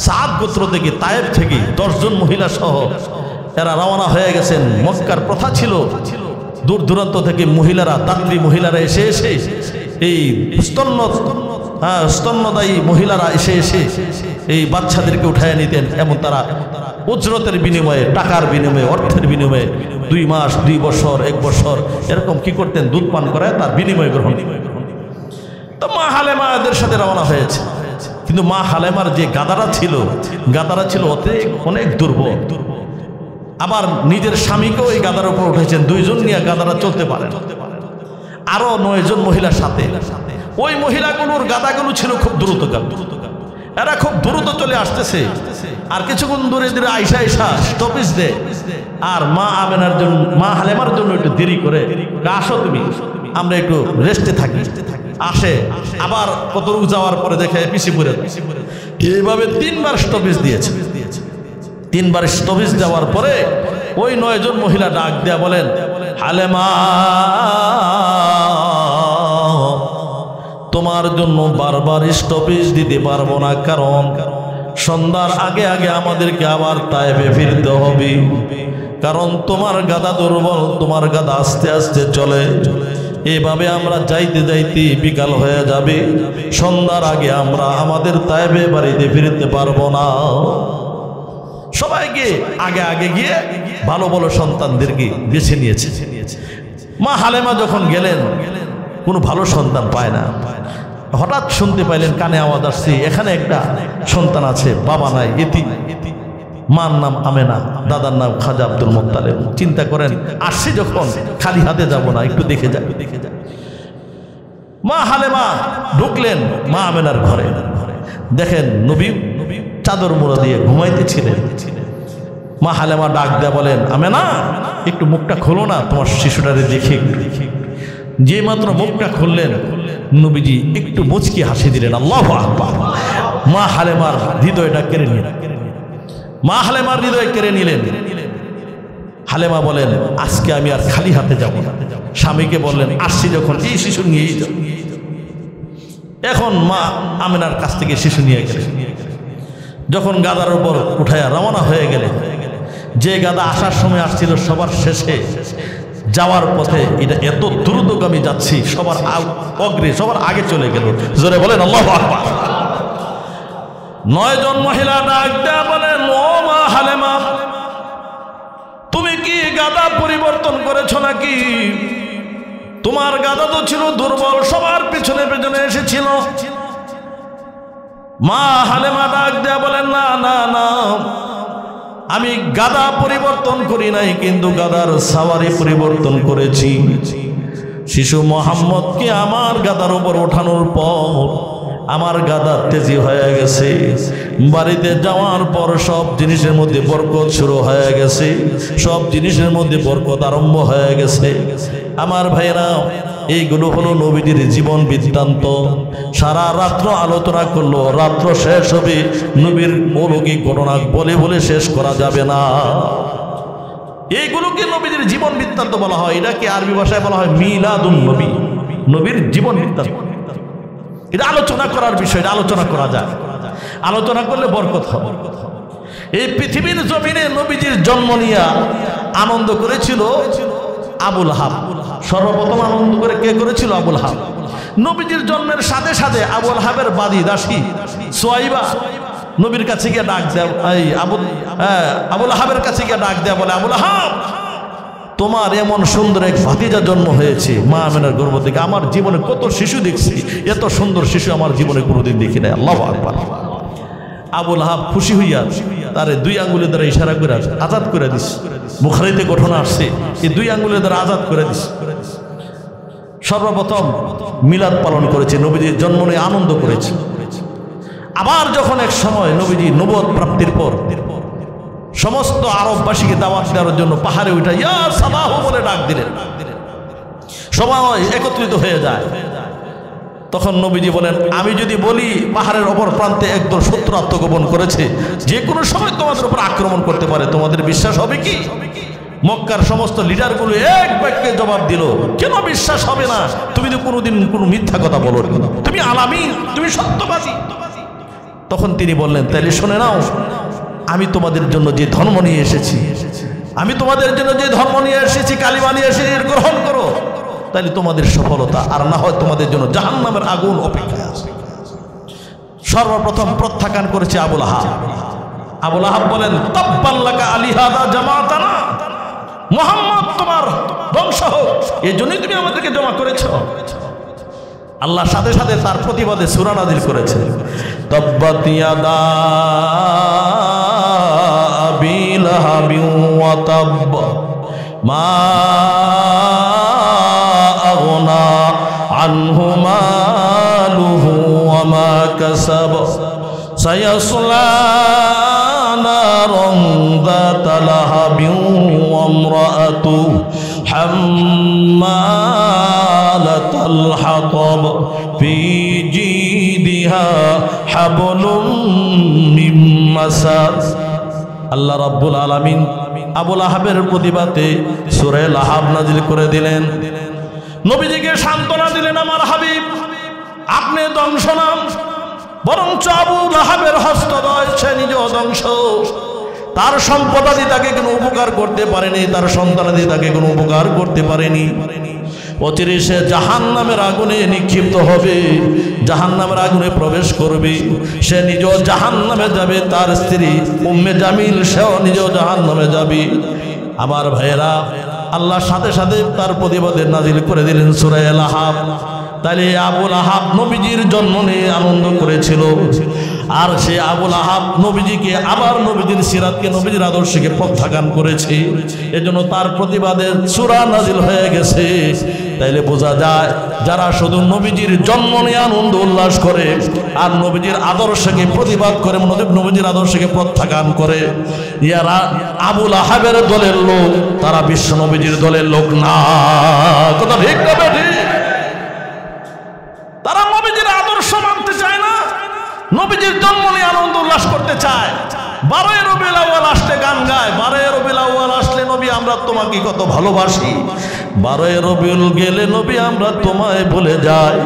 সাদ গোত্র থেকে, তায়েব থেকে 10 জন মহিলা সহ এরা রওনা হয়ে গেছেন। মক্কার প্রথা ছিল দূর দূরান্ত থেকে মহিলারা, দাত্রী মহিলারা এসে এসে এই স্তন্যদায়ী মহিলারা এসে এসে এই বাচ্চাদেরকে উঠায় নিতেন, এবং তারা উজরতের বিনিময়ে, টাকার বিনিময়ে, অর্থের বিনিময়ে 2 মাস, 2 বছর, 1 বছর এরকম কি করতেন, দুধ পান করে তার বিনিময় গ্রহণ। তো মা হালেমা এদের সাথে রওনা হয়েছে, কিন্তু মা হালেমার যে গাদারা ছিল অনেক দুর্বল। আবার নিজের স্বামীকেও এই গাদার উপর উঠেছেন, 2 জন নিয়ে গাদারা চলতে পারেন। আরো 9 জন মহিলার সাথে, ওই মহিলাগুলোর গাদাগুলো ছিল খুব দ্রুতগামী, এরা খুব দ্রুত চলে আসতেছে। আর কিছুক্ষণ দূরে দূরে আইসা স্টপেজ দেয়, আর মা আমেনার জন্য, মা হালেমার জন্য একটু দেরি করে, আসো তুমি, আমরা একটু রেস্টে থাকি। আসে, আবার কত দূর যাওয়ার পরে দেখে পিছিয়ে পড়ে। এইভাবে 3 বার স্টপেজ দিয়েছে। 3 বার স্টপেজ দেওয়ার পরে ওই 9 জন মহিলা ডাক দেয়া বলেন, হালেমা, তোমার জন্য বারবার স্টপেজ দিতে পারবো না, কারণ সন্ধ্যার আগে আগে আমাদেরকে আবার তায়েফে ফিরতে হবে, কারণ তোমার গাদা দুর্বল, তোমার গাদা আস্তে আস্তে চলে। এভাবে আমরা যাইতে যাইতে বিকাল হয়ে যাবে, সন্ধ্যার আগে আমরা আমাদের তায়েফে বাড়িতে ফিরতে পারবো না। সবাইকে আগে আগে গিয়ে ভালো ভালো সন্তানদেরকে বেছে নিয়েছে। মা হালেমা যখন গেলেন, কোনো ভালো সন্তান পায় না। হঠাৎ শুনতে পাইলেন, কানে আওয়াজ আসছে, এখানে একটা সন্তান আছে, বাবা নাই, এতিম। মার নাম আমেনা, দাদার নাম খাজা আব্দুল মুত্তালিব। চিন্তা করেন, আসছি যখন খালি হাতে যাব না, একটু দেখে যাই। মা হালেমা ঢুকলেন মা আমেনার ঘরে, দেখেন নবী চাদর মোড়া দিয়ে ঘুমাইতেছিলেন। মা হালেমা ডাক দেয়া বলেন, আমেনা, একটু মুখটা খোলো না, তোমার শিশুটারে দেখে। যে মাত্র মুখটা খুললেন, নবীজি একটু মুচকি হাসি দিলেন। আল্লাহু আকবার। মা হালেমার হৃদয়টা কেড়ে নিলেন, মা হালেমার হৃদয় কেড়ে নিলেন। হালেমা বলেন, আজকে আমি আর খালি হাতে যাব না। স্বামীকে বললেন, আসছি যখন এই শিশু নিয়েই যাও। এখন মা আমেনার কাছ থেকে শিশু নিয়ে গেলেন। যখন গাদার উপর উঠাইয়া রওনা হয়ে গেলেন, যে গাদা আসার সময় আসছিল সবার শেষে, যাওয়ার পথে এটা এত দ্রুতগামী যাচ্ছি, সবার অগ্রে, সবার আগে চলে গেল। জোরে বলেন আল্লাহু আকবার। 9 জন মহিলা ডাক দেয়া বলেন, ও মা হালেমা, তুমি কি গাদা পরিবর্তন করেছো নাকি? তোমার গাদা তো ছিল দুর্বল, সবার পিছনে পেছনে এসেছিল। মা হালেমা ডাক দেয়া বলেন, না না না, আমি গাদা পরিবর্তন করি নাই, কিন্তু গাদার সাওয়ারি পরিবর্তন করেছি। শিশু মোহাম্মদকে আমার গাদার উপর ওঠানোর পর আমার গাদা তেজি হয়ে গেছে। বাড়িতে যাওয়ার পর সব জিনিসের মধ্যে বরকত শুরু হয়ে গেছে, সব জিনিসের মধ্যে বরকত আরম্ভ হয়ে গেছে। আমার ভাইরা, এইগুলো হলো নবীজির জীবন বৃত্তান্ত। সারা রাত্র আলোচনা করলো, রাত্র শেষ হবে নবীর অলৌকিক ঘটনা বলে বলে শেষ করা যাবে না। এইগুলোকে নবীজির জীবন বৃত্তান্ত বলা হয়। এটাকে আরবি ভাষায় বলা হয় মিলাদুন নবী, নবীর জীবন বৃত্তান্ত। এটা আলোচনা করার বিষয়, এটা আলোচনা করা যায়, আলোচনা করলে বরকত হবে। এই পৃথিবীর জমিনে নবীজির জন্ম নিয়ে আনন্দ করেছিল আবু লাহাব। সর্বপ্রথম আনন্দ করে কে করেছিল? আবু লাহাব। নবীজির জন্মের সাথে সাথে আবু লাহাবের বাদী দাসী সুয়াইবা নবীর কাছে গিয়ে ডাক দেয়, আবু লাহাবের কাছে গিয়ে ডাক দেয়, বলে, আবু লাহাব, তোমার এমন সুন্দর এক ভাতিজা জন্ম হয়েছে মা আমিনার গর্ভ থেকে। আমার জীবনে কত শিশু দেখছি, এত সুন্দর শিশু আমার জীবনে কোনোদিন দেখি নাই। আল্লাহু আকবার। আবু লাহাব খুশি হইয়া তারে 2 আঙ্গুলের দ্বারা ইশারা করে আজাদ করে দিস। বুখারীতে ঘটনা আসছে, এই 2 আঙ্গুলের দ্বারা আজাদ করে দিস। সর্বপ্রথম মিলাদ পালন করেছে, নবীজির জন্ম নিয়ে আনন্দ করেছে। আবার যখন এক সময় নবীজি নবুয়ত প্রাপ্তির পর সমস্ত আরববাসীকে দাওয়াত দেওয়ার জন্য পাহাড়ে উঠে ইয়া সাবাহ বলে ডাক দিলেন, সবাই একত্রিত হয়ে যায়। তখন নবীজি বলেন, আমি যদি বলি পাহাড়ের অপর প্রান্তে একদল শত্রু আত্মগোপন করেছে, যে কোনো সময় তোমাদের উপর আক্রমণ করতে পারে, তোমাদের বিশ্বাস হবে কি? মক্কার সমস্ত লিডারগুলো এক বাক্যে জবাব দিল, কেন বিশ্বাস হবে না? তুমি তো কোনোদিন কোনো মিথ্যা কথা বলো, তুমি আলামিন, তুমি সত্যবাদী। তখন তিনি বললেন, তাহলে শুনে নাও, আমি তোমাদের জন্য যে ধর্ম নিয়ে এসেছি, আমি তোমাদের জন্য যে ধর্ম নিয়ে এসেছি, কালিমা নিয়ে এসেছি, গ্রহণ করো, তাহলে তোমাদের সফলতা, আর না হয় তোমাদের জন্য জাহান্নামের আগুন অপেক্ষায় আছে। সর্বপ্রথম প্রত্যাখ্যান করেছে আবু লাহাব। আবু লাহাব বলেন, তাব্বান লাকা আলিহাদা জামাতানা, মুহাম্মদ তোমার ধ্বংস হোক, এই জন্যই তুমি আমাদেরকে জমা করেছো। আল্লাহ সাথে সাথে তার প্রতিবাদে সূরা নাযিল করেছে, তাব্বাত ইয়াদা আবি লাহাবি ওয়া তাব্ব মা আগনা আনহু মালুহু ওয়া মা কাসাব সায়াসলা নারান যাতা লাহাবি ওয়া ইমরাআতু হাম্মালাতাল হাতাব ফি জিদিহা হাবলুম মিন মাসাদ। আল্লাহ রাব্বুল আলামিন আবু লাহাবের প্রতিবাদে সূরা লাহাব নাযিল করে দিলেন। নবীজিকে সান্ত্বনা দিলেন, আমার হাবিব, আপনি ধ্বংস না, বরঞ্চ আবু লাহাবের হস্তদ্বয়, সে নিজেও ধ্বংস। তার সম্পদাদি তাকে কোনো উপকার করতে পারেনি, তার সন্তানাদি তাকে কোনো উপকার করতে পারেনি। অচিরে সে জাহান্নামের আগুনে নিক্ষিপ্ত হবে, জাহান্নামের আগুনে প্রবেশ করবে, সে নিজেও জাহান্নামে যাবে, তার স্ত্রী উম্মে জামিল সেও নিজেও জাহান্নামে যাবে। আমার ভাইয়েরা, আল্লাহ সাথে সাথে তার প্রতিবাদে নাযিল করে দিলেন সূরা লাহাব। তাহলে আবু লাহাব নবীজির জন্ম নিয়ে আনন্দ করেছিল, আর সে আবু লাহাব নবীজিকে, আবার নবীজির সিরাতকে, নবীজির আদর্শকে প্রত্যাখ্যান করেছে। এজন্য তার প্রতিবাদে সূরা নাযিল হয়ে গেছে। তাইলে বোঝা যায়, যারা শুধু নবীজির জন্ম নিয়ে আনন্দ উল্লাস করে আর নবীজির আদর্শকে প্রতিবাদ করে, নবীজির আদর্শকে প্রত্যাখ্যান করে, ইয়ারা আবু লাহাবের দলের লোক, তারা বিশ্ব নবীজির দলের লোক না। কথা ঠিক না ঠিক? তারা নবীজির আদর্শ মানতে চায় না, নবীজির জন্ম নিয়ে আনন্দ উল্লাস করতে চায়। 12 রবিউল আউয়াল আসলে গান গায়, 12 রবিউল আউয়াল আসলে নবী আমরা তোমাকে কত ভালোবাসি, 12 রবিউল গেলে নবী আমরা তোমায় ভুলে যাই।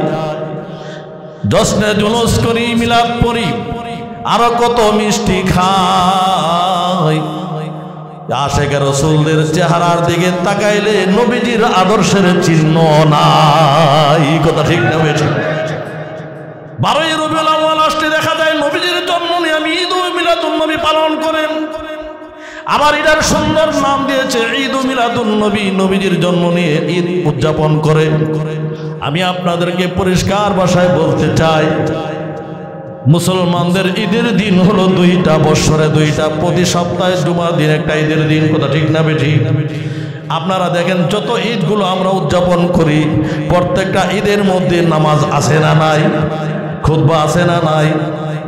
জশ্নে জুলুস করি, মিলাদ পড়ি, আরো কত মিষ্টি খাই। আশেক রাসূলদের চেহারার দিকে তাকাইলে নবীজির আদর্শের চিহ্ন নাই। কথা ঠিক না বেঠিক? 12 রবিউল আউয়াল আসলে দেখা যায় নবীজির নবীজির জন্ম নিয়ে আমি ঈদ মিলাদুন নবী পালন করেন। আবার এটার সুন্দর নাম দিয়েছে ঈদ মিলাদুন নবী, নবীজির জন্ম নিয়ে ঈদ উদযাপন করে। আমি আপনাদেরকে পরিষ্কার ভাষায় বলতে চাই, মুসলমানদের ঈদের দিন হলো দুইটা, বছরে দুইটা, প্রতি সপ্তাহে জুমার দিন একটা ঈদের দিন। কথা ঠিক না বেঠিক? আপনারা দেখেন যত ঈদগুলো আমরা উদযাপন করি, প্রত্যেকটা ঈদের মধ্যে নামাজ আছে না নাই, খুতবা আছে না নাই।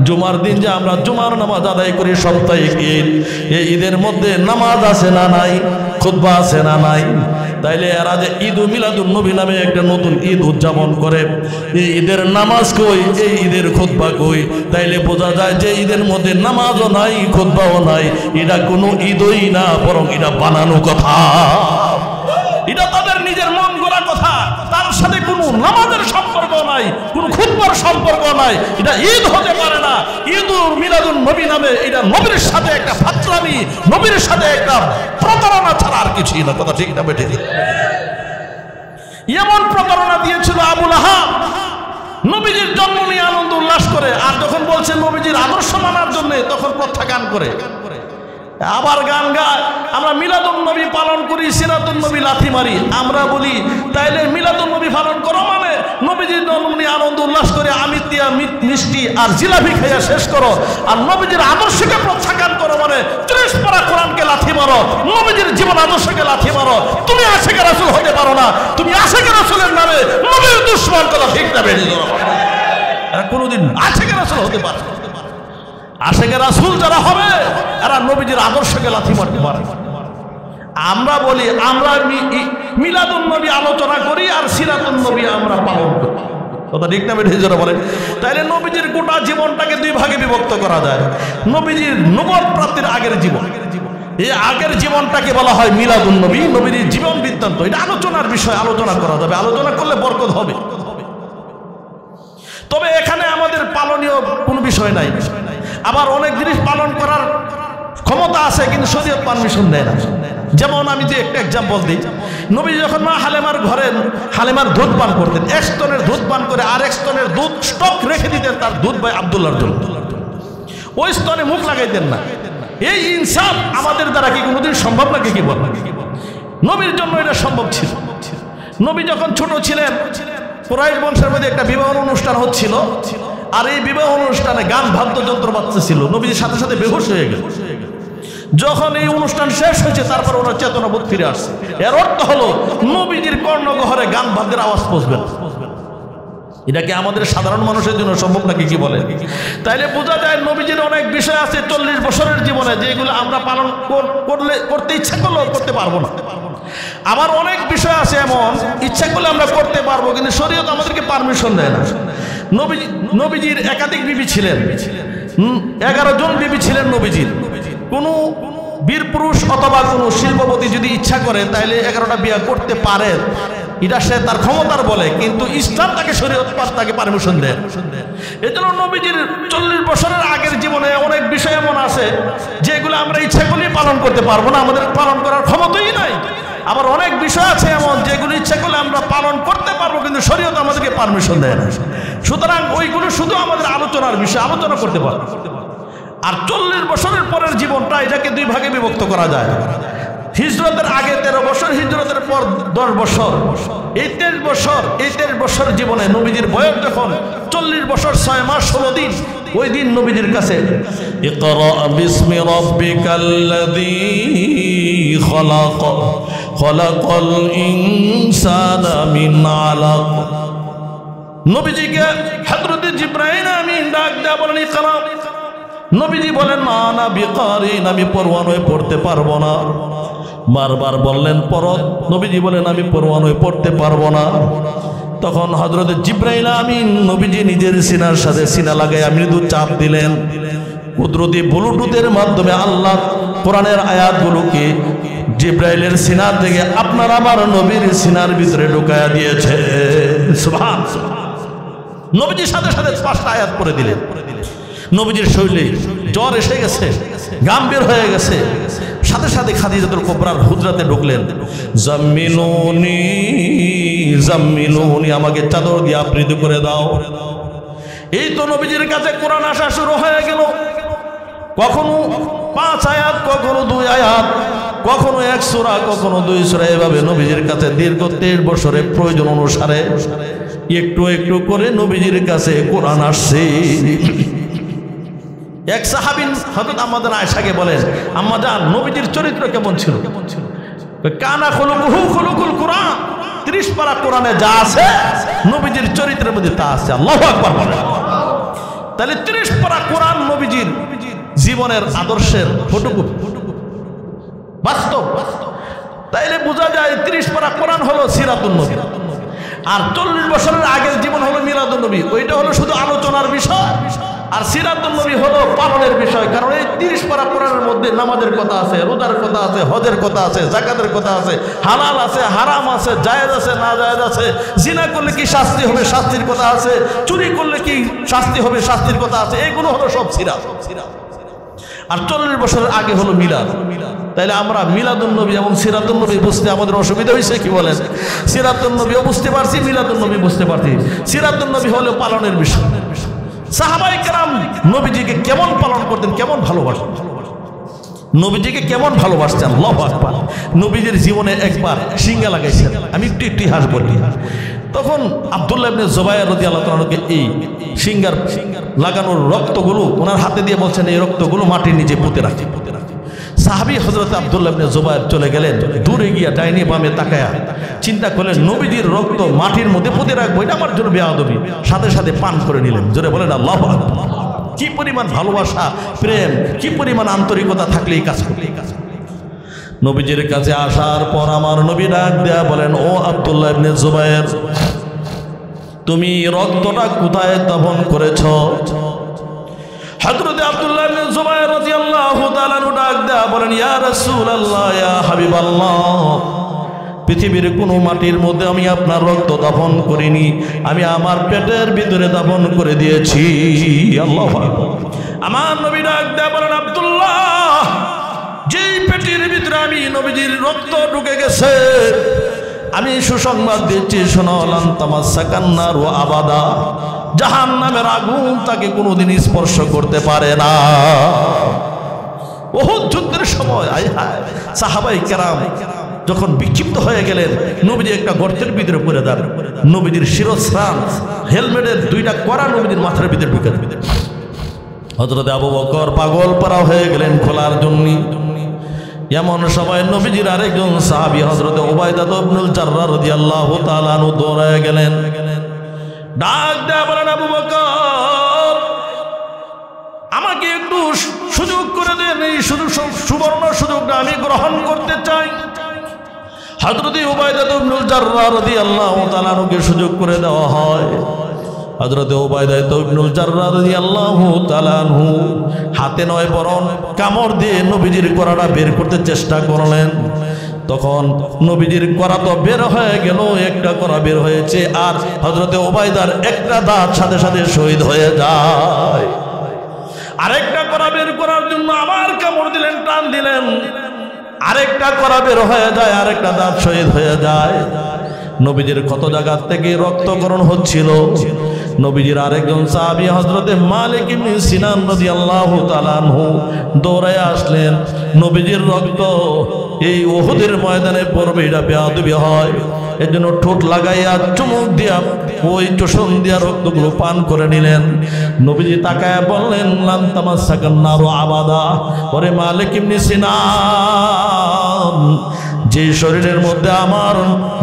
জুমার দিন যে আমরা জুমার নামাজ আদায় করি সাপ্তাহিক ঈদ, এই ঈদের মধ্যে নামাজ আছে না নাই, খুতবা আছে না নাই। তাইলে এরা যে ঈদ মিলাদুন নবী নামে একটা নতুন ঈদ উদযাপন করে, এই ঈদের নামাজ কই, এই ঈদের খুতবা কই? তাইলে বোঝা যায় যে ঈদের মধ্যে নামাজও নাই, খুতবাও নাই। এটা কোনো ঈদই না, বরং এটা বানানো কথা। এটা তাদের নিজের মন গড়া কথা, তার সাথে কোনো নামাজের সম্পর্ক নাই, কোনো খুতবার সম্পর্ক নাই। এটা ঈদ হতে পারে না। ঈদ মিলাদুন নবী নামে এটা নবীর সাথে একটা ফাতরামি, নবীর সাথে একটা প্রতারণা ছাড়া আর কিছুই না। কথা ঠিক না বেঠিক? এমন প্রতারণা দিয়েছিল আবু লাহাব, নবীজির জন্ম নিয়ে আনন্দ উল্লাস করে, আর যখন বলছেন নবীজির আদর্শ মানার জন্য তখন প্রত্যাখ্যান করে। আবার গান গায়, আমরা মিলাদুন নবী পালন করি, সিরাতুন নবী লাথি মারি। আমরা বলি তাইলে মিলাদুন নবী পালন করো মানে নবীজির জন্ম নিয়ে আনন্দ উল্লাস করে আমির দিয়া মিষ্টি আর জিলাপি খাইয়া শেষ করো, আর নবীজির আদর্শকে প্রত্যাখ্যান করো মানে 30 পারা কোরআনকে লাথি মারো, নবীজির জীবন আদর্শকে লাথি মারো। তুমি আশিকে রাসূল হতে পারো না, তুমি আশিকে রাসূলের নামে নবীর দুশমন। কথা ঠিক না বেঠিক? এরা কোনোদিন আশিকে রাসূল হতে পারে না। আশিকে রাসূল যারা হবে এরা নবীজির আদর্শকে লাথি মারতে পারে। আমরা বলি আমরা মিলাদুন নবী আলোচনা করি আর সিরাতুন নবী আমরা পালন করি। কথা ঠিক না বেঠিক? যারা বলে তাইলে নবীজির গোটা জীবনটাকে দুই ভাগে বিভক্ত করা যায়। নবীজির নবুয়ত প্রাপ্তির আগের জীবন, এই আগের জীবনটাকে বলা হয় মিলাদুন নবী, নবীর জীবন বৃত্তান্ত। এটা আলোচনার বিষয়, আলোচনা করা যাবে, আলোচনা করলে বরকত হবে। তবে এখানে আমাদের পালনীয় কোনো বিষয় নাই। আবার অনেক জিনিস পালন করার ক্ষমতা আছে কিন্তু শরীয়ত পারমিশন দেয় না। যেমন আমি যে একটা এক্সাম্পল দিই, নবী যখন মা হালেমার ঘরে হালেমার দুধ পান করতেন, 1 স্তনের দুধ পান করে আর 1 স্তনের দুধ স্টক রেখে দিতেন তার দুধ ভাই আব্দুল্লাহর জন্য, ওই স্তনে মুখ লাগাইতেন না। এই ইনসাফ আমাদের দ্বারা কি কোনোদিন সম্ভব নাকি? কি বল? নবীর জন্য এটা সম্ভব ছিল। নবী যখন ছোট ছিলেন, কুরাইশ বংশের মধ্যে একটা বিবাহ অনুষ্ঠান হচ্ছিল, আর এই বিবাহ অনুষ্ঠানে গান বাদ্যযন্ত্র বাজতেছিল। নবীজির সাথে সাথে বেহুশ হয়ে গেল। যখন এই অনুষ্ঠান শেষ হয়েছে তারপর ওনার চেতনাবোধ ফিরে আসছে। এর অর্থ হলো নবীজির কর্ণগহরে গান বাদ্যের আওয়াজ পৌঁছবে। এটা কি আমাদের সাধারণ মানুষের জন্য সম্ভব নাকি? কি বলে? তাইলে বোঝা যায় নবীজির অনেক বিষয় আছে 40 বছরের জীবনে যেগুলো আমরা পালন করতে ইচ্ছা করলেও করতে পারবো না। আবার অনেক বিষয় আছে এমন ইচ্ছা করলে আমরা করতে পারবো, কিন্তু শরীয়ত আমাদেরকে পারমিশন দেয় না। নবীজির একাধিক বিবি ছিলেন, 11 জন বিবি ছিলেন নবীজির। কোনো বীর পুরুষ অথবা কোনো শিল্পপতি যদি ইচ্ছা করে তাহলে 11টা বিয়ে করতে পারে, এটা সে তার ক্ষমতার বলে, কিন্তু ইসলাম তাকে শরীয়ত তাকে পারমিশন দেয়। এজন্য নবীজির 40 বছরের আগের জীবনে অনেক বিষয় এমন আছে যেগুলো আমরা ইচ্ছা করলে পালন করতে পারবো না, আমাদের পালন করার ক্ষমতাই নাই। আবার অনেক বিষয় আছে এমন যেগুলো ইচ্ছা করলে আমরা পালন করতে পারবো, কিন্তু শরীয়ত আমাদেরকে পারমিশন দেয় না। সুতরাং ওইগুলো শুধু আমাদের আলোচনার বিষয়, আলোচনা করতে পারবো। আর 40 বছরের পরের জীবনটা এটাকে দুই ভাগে বিভক্ত করা যায়। হিজরতের আগে 13 বছর, হিজরতের পর 10 বছর। এই 23 বছর জীবনে নবীজির বয়স যখন 40 বছর 6 মাস 16 দিন, ওই দিন নবীজির কাছে ইকরা বিসমি রাব্বিকাল্লাযী খলাক খলাকাল ইনসানা মিন আলাক। নবীজিকে হযরত জিবরাইল আমিন ডাক দেয়া বলেন ইকরা। নবীজি বলেন মা না বিকারিন, আমি পরোয়ান হয়ে পড়তে পারবো না। বারবার বললেন পড়ো, নবীজি বলেন আমি পরোয়ান হয়ে পড়তে পারবো না। তখন হযরত জিবরাইল আমিন নবীজি নিজের সিনার সাথে সিনা লাগায় মৃদু চাপ দিলেন। কুদরতি ব্লুটুথের মাধ্যমে আল্লাহ কোরআনের আয়াতগুলোকে জিবরাইলের সিনা থেকে আপনার আমার নবীর সিনার ভিতরে ঢুকায়া দিয়েছে। সুবহানাল্লাহ। নবীজির সাথে সাথে 5টা আয়াত পড়ে দিলেন। নবীজির শরীরে জ্বর এসে গেছে, ঘাম বের হয়ে গেছে। সাথে সাথে খাদিজাতুল কুবরার হুজরাতে ঢুকলেন। জাম্মিলুনি জাম্মিলুনি, আমাকে চাদর দিয়ে আবৃত করে দাও। এই তো নবীজির কাছে কোরআন আসা শুরু হয়ে গেল। কখনো 5 আয়াত, কখনো 2 আয়াত, কখনো 1 সূরা, কখনো 2 সূরা, এভাবে নবীজির কাছে দীর্ঘ 23 বছরের প্রয়োজন অনুসারে একটু একটু করে নবীজির কাছে কোরআন আসছে। এক সাহাবী হযরত আমাদের আয়েশাকে বলেন, আম্মা জান, নবীজির চরিত্র কেমন ছিল? কানা খুলুকুহু খুলুকুল কোরআন। 30 পারা কোরআনে যা আছে নবীজির চরিত্রের মধ্যে তা আছে। আল্লাহু আকবার বলেন। তাহলে 30 পারা কোরআন নবীজির জীবনের আদর্শের ফটোকপি, বাস্তব। তাইলে বোঝা যায় 30 পারা কোরআন হলো সিরাতুন নবী, আর 40 বছরের আগের জীবন হলো মিলাদুন নবী। ওইটা হলো শুধু আলোচনার বিষয়, আর সিরাতুন নবী হলো পালনের বিষয়। কারণ এই 30 পারা কোরআনের মধ্যে নামাজের কথা আছে, রোজার কথা আছে, হজের কথা আছে, যাকাতের কথা আছে, হালাল আছে, হারাম আছে, জায়েজ আছে, না জায়েজ আছে, জিনা করলে কি শাস্তি হবে শাস্তির কথা আছে, চুরি করলে কি শাস্তি হবে শাস্তির কথা আছে। এগুলো হলো সব সিরাত। আর 40 বছরের আগে হলো মিলাদ। তাইলে আমরা মিলাদুন নবী এবং সিরাতুন নবী বুঝতে আমাদের অসুবিধা হয়েছে কি বলেন? সিরাতুন নবীও বুঝতে পারছি, মিলাদুন নবী বুঝতে পারছি। সিরাতুন নবী হলো পালনের বিষয়। সাহাবায়ে কেরাম নবীজিকে কেমন পালন করতেন, কেমন ভালোবাসতেন, নবীজিকে কেমন ভালোবাসতেন। আল্লাহু আকবার। নবীজির জীবনে একবার সিঙ্গা লাগাইছেন। আমি একটু ইতিহাস বলি। তখন আব্দুল্লাহ ইবনে জুবায়ের রাদিয়াল্লাহু তাআলাকে এই সিঙ্গার লাগানোর রক্তগুলো ওনার হাতে দিয়ে বলছেন, এই রক্তগুলো মাটির নিচে পুঁতে রাখি। সাহাবী হযরত আব্দুল্লাহ ইবনে জুবায়ের চলে গেলেন, দূরে গিয়া ডাইনে বামে তাকায়া চিন্তা করলেন, নবীজির রক্ত মাটির মধ্যে পুঁতে রাখবো, এটা আমার জন্য বেয়াদবি। সাথে সাথে পান করে নিলেন। জোরে বলেন আল্লাহু আকবার। কি পরিমাণ ভালোবাসা, প্রেম, কি পরিমাণ আন্তরিকতা থাকলে এই কাজ করলে। নবীজির কাছে আসার পর আমার নবী ডাক দেয়া বলেন, ও আব্দুল্লাহ ইবনে জুবায়ের, তুমি রক্তটা কোথায় দাফন করেছো? হযরত আব্দুল্লাহ ইবনে জুবায়ের রাদিয়াল্লাহু তাআলা ডাক দেয়া বলেন, ইয়া রাসূলুল্লাহ, ইয়া হাবিবাল্লাহ, পৃথিবীর কোনো মাটির মধ্যে আমি আপনার রক্ত দাফন করিনি, আমি আমার পেটের ভিতরে দাফন করে দিয়েছি। আল্লাহু আকবার। আমার নবী ডাক দেয়া বলেন, আব্দুল্লাহ, যেই পেটের ভিতরে আমি নবীজির রক্ত ঢুকে গেছে, আমি সুসংবাদ দিচ্ছি, শোনো, লান তামাসসাকান নার ওয়া আবাদা, জাহান্নামের আগুন তাকে কোনোদিন স্পর্শ করতে পারে না। উহুদ যুদ্ধের সময় সাহাবায়ে কেরাম যখন বিক্ষিপ্ত হয়ে গেলেন, নবীজি একটা গর্তের ভিতরে পড়ে যান। নবীজির শিরস্ত্রাণ, হেলমেটের 2টা কড়া নবীজির মাথার ভিতরে ঢুকে দেন। হযরত আবু বকর পাগল পারা হয়ে গেলেন খোলার জন্য। এমন সময় নবীজির আরেকজন সাহাবী হযরত উবাইদা ইবনুল জাররাহ রাদিয়াল্লাহু তাআলা আনহু দৌড়ায় গেলেন। ডাক দেয়া বলেন, আবু বকর, আমাকে একটু সুযোগ করে দেন, এই সুবর্ণ সুযোগটা আমি গ্রহণ করতে চাই। হযরত উবাইদা ইবনুল জাররাহ রাদিয়াল্লাহু তাআলা আনহুকে সুযোগ করে দেওয়া হয়। হযরত উবাইদা ইবনুল জাররাহ রাদিয়াল্লাহু তাআলা আনহু হাতে নয় বরং কামড় দিয়ে নবীজির কড়াটা বের করতে চেষ্টা করলেন। তখন নবীজির কড়া তো বের হয়ে গেল, একটা কড়া বের হয়েছে, আর হযরত উবাইদার একটা দাঁত সাথে সাথে শহীদ হয়ে যায়। আরেকটা কড়া বের করার জন্য আবার কামড় দিলেন, টান দিলেন, আরেকটা কড়া বের হয়ে যায়, আরেকটা দাঁত শহীদ হয়ে যায়। নবীজির কত জায়গা থেকে রক্তকরণ হচ্ছিল। নবীজির আরেকজন সাহাবী হযরতে মালিক ইবনে সিনান রাদিয়াল্লাহু তাআলা আনহু দৌড়ায় আসলেন। নবীজির রক্ত এই উহুদের ময়দানে পড়বে, এটা বেয়াদবি হয়, এজন্য ঠোঁট লাগাইয়া চুমুক দিয়া ওই চোষণ দিয়া রক্তগুলো পান করে নিলেন। নবীজি তাকায়া বললেন, লান তামাসসাকান নারু আবাদা, ওরে মালিক ইবনে সিনান, যে শরীরের মধ্যে আমার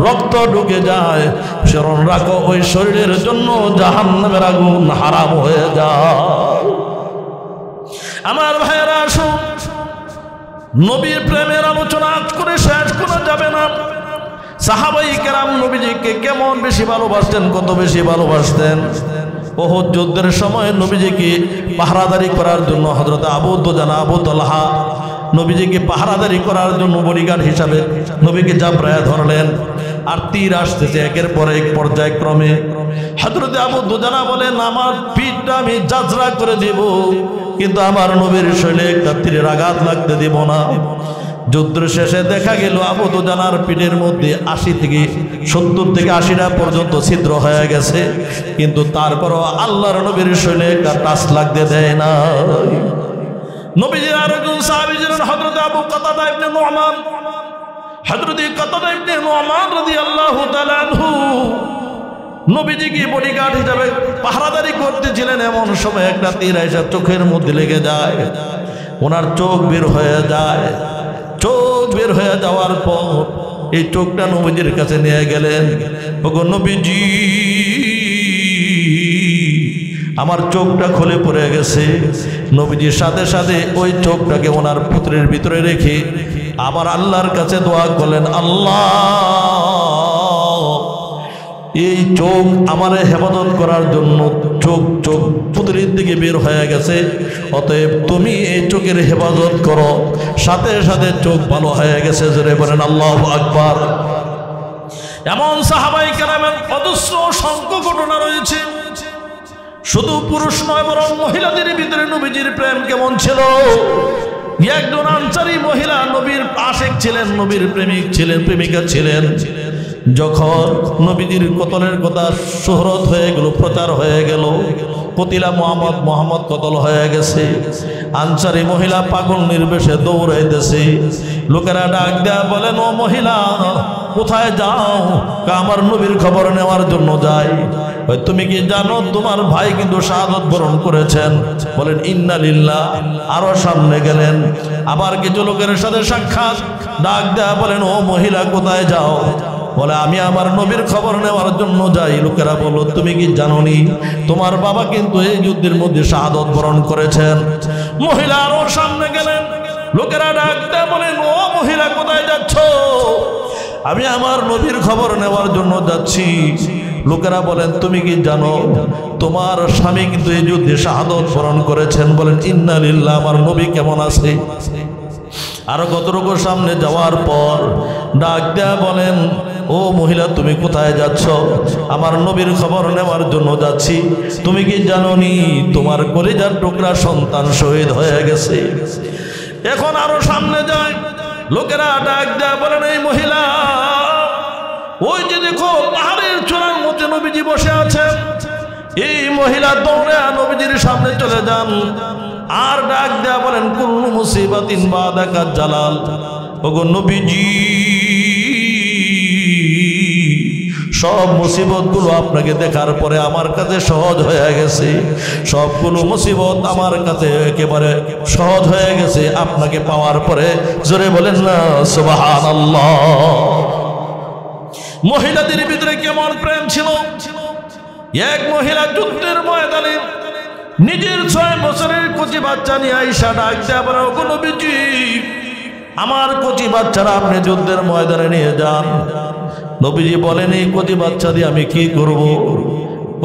রক্ত ঢুকে যায়, স্মরণ রাখো ওই শরীরের জন্য জাহান্নামের আগুন হারাম হয়ে যায়। আমার ভাইয়েরা, আসুন, নবীর প্রেমের আলোচনা করে শেষ করা যাবে না। সাহাবায়ে কেরাম নবীজিকে কেমন বেশি ভালোবাসতেন, কত বেশি ভালোবাসতেন। উহুদ যুদ্ধের সময় নবীজিকে পাহারাদারি করার জন্য হযরত আবু দুজানা, আবু তালহা নবীজিকে পাহারাদারি করার জন্য বডিগার্ড হিসাবে নবীকে জাবরায়া ধরলেন। আর তীর আসতেছে একের পর এক পর্যায়ক্রমে। হযরত আবু দুজানা বলেন, আমার পিঠটা আমি জাজরা করে দেব, কিন্তু আমার নবীর শরীরে একটা তীরের আঘাত লাগতে দেব না। যুদ্ধ শেষে দেখা গেল আবু দুজানার পিঠের মধ্যে 70 থেকে 80টা পর্যন্ত ছিদ্র হয়ে গেছে, কিন্তু তারপরও আল্লাহর নবীর শরীরে একটা টাচ লাগতে দেয় না। নবীজির আরো একজন সাহাবী ছিলেন হযরত আবু কাতাদা ইবনে নুমান। হযরত কাতাদা ইবনে নুমান রাদিয়াল্লাহু তাআলা আনহু নবীজিকে বডিগার্ড হিসেবে পাহারাদারি করতেছিলেন। এমন সময় একটা তীর এসে চোখের মধ্যে লেগে যায়, ওনার চোখ বের হয়ে যায়। চোখ বের হয়ে যাওয়ার পর এই চোখটা নবীজির কাছে নিয়ে গেলেন। ওগো নবীজি, আমার চোখটা খুলে পড়ে গেছে। নবীজির সাথে সাথে ওই চোখটাকে ওনার পুত্রের ভিতরে রেখে আবার আল্লাহর কাছে দোয়া করলেন, আল্লাহ এই চোখ আমার হেফাজত করার জন্য চোখ পুত্রের দিকে বের হয়ে গেছে, অতএব তুমি এই চোখের হেফাজত করো। সাথে সাথে চোখ ভালো হয়ে গেছে। জোরে বলেন আল্লাহু আকবার। এমন সাহাবাই কেরামের অজস্র অসংখ্য ঘটনা রয়েছে। শুধু পুরুষ নয়, বরং মহিলাদের ভিতরে নবীজির প্রেম কেমন ছিল। একজন আনসারী মহিলা নবীর আশিক ছিলেন, নবীর প্রেমিক ছিলেন, প্রেমিকা ছিলেন। যখন নবীজির কতলের কথা শোহরত হয়ে গেল, প্রচার হয়ে গেল, কতিলা মোহাম্মদ কতল হয়ে গেছে, আনসারী মহিলা পাগল নির্বেশে দৌড়াইতেছে। লোকেরা ডাক দেয়া বলেন, ও মহিলা কোথায় যাও? আমার নবীর খবর নেওয়ার জন্য যাই। তুমি কি জানো তোমার ভাই কিন্তু শাহাদাত বরণ করেছেন? বলেন ইন্না লিল্লাহ। আরো সামনে গেলেন, আবার কিছু লোকের সাথে সাক্ষাৎ, ডাক দেয়া বলেন, ও মহিলা কোথায় যাও? বলে আমি আমার নবীর খবর নেওয়ার জন্য যাই। লোকেরা বলল, তুমি কি জানোনি তোমার বাবা কিন্তু এই যুদ্ধের মধ্যে শাহাদাত বরণ করেছেন? মহিলা আরো সামনে গেলেন, লোকেরা ডাক দেয়া বলেন, ও মহিলা কোথায় যাচ্ছ? আমি আমার নবীর খবর নেওয়ার জন্য যাচ্ছি। লোকেরা বলেন, তুমি কি জানো তোমার স্বামী কিন্তু এই যুদ্ধে শাহাদাত বরণ করেছেন? বলেন ইন্না লিল্লাহ। আমার নবী কেমন আছে? আরো কতটুকু সামনে যাওয়ার পর ডাক দেয়া বলেন, ও মহিলা তুমি কোথায় যাচ্ছ? আমার নবীর খবর নেওয়ার জন্য যাচ্ছি। তুমি কি জানোনি তোমার কলিজার টুকরা সন্তান শহীদ হয়ে গেছে? এখন আরো সামনে যায়, লোকেরা ডাক দেয়া বলেন, এই মহিলা ওই যে দেখো পাহাড়ের চূড়ার মধ্যে নবীজি বসে আছেন। এই মহিলা দৌড়ে নবীজির সামনে চলে যান, আর ডাক দেয়া বলেন, কুল্লু মুসিবাতিন বাদাকা জালাল। ওগো নবীজি, সব মুসিবতগুলো আপনাকে দেখার পরে আমার কাছে সহজ হয়ে গেছে। সবগুলো মুসিবত আমার কাছে একেবারে সহজ হয়ে গেছে আপনাকে পাওয়ার পরে। জোরে বলেন না সুবহানাল্লাহ। মহিলাদের ভিতরে কেমন প্রেম ছিল। এক মহিলা যুদ্ধের ময়দানে নিজের 6 বছরের কচি বাচ্চা নিয়ে আইসা ডাক দেয়া বলে, ওগো নবীজি, আমার কচি বাচ্চারা আপনি যুদ্ধের ময়দানে নিয়ে যান। নবীজি বলেন, এই কচি বাচ্চা দিয়ে আমি কি করব?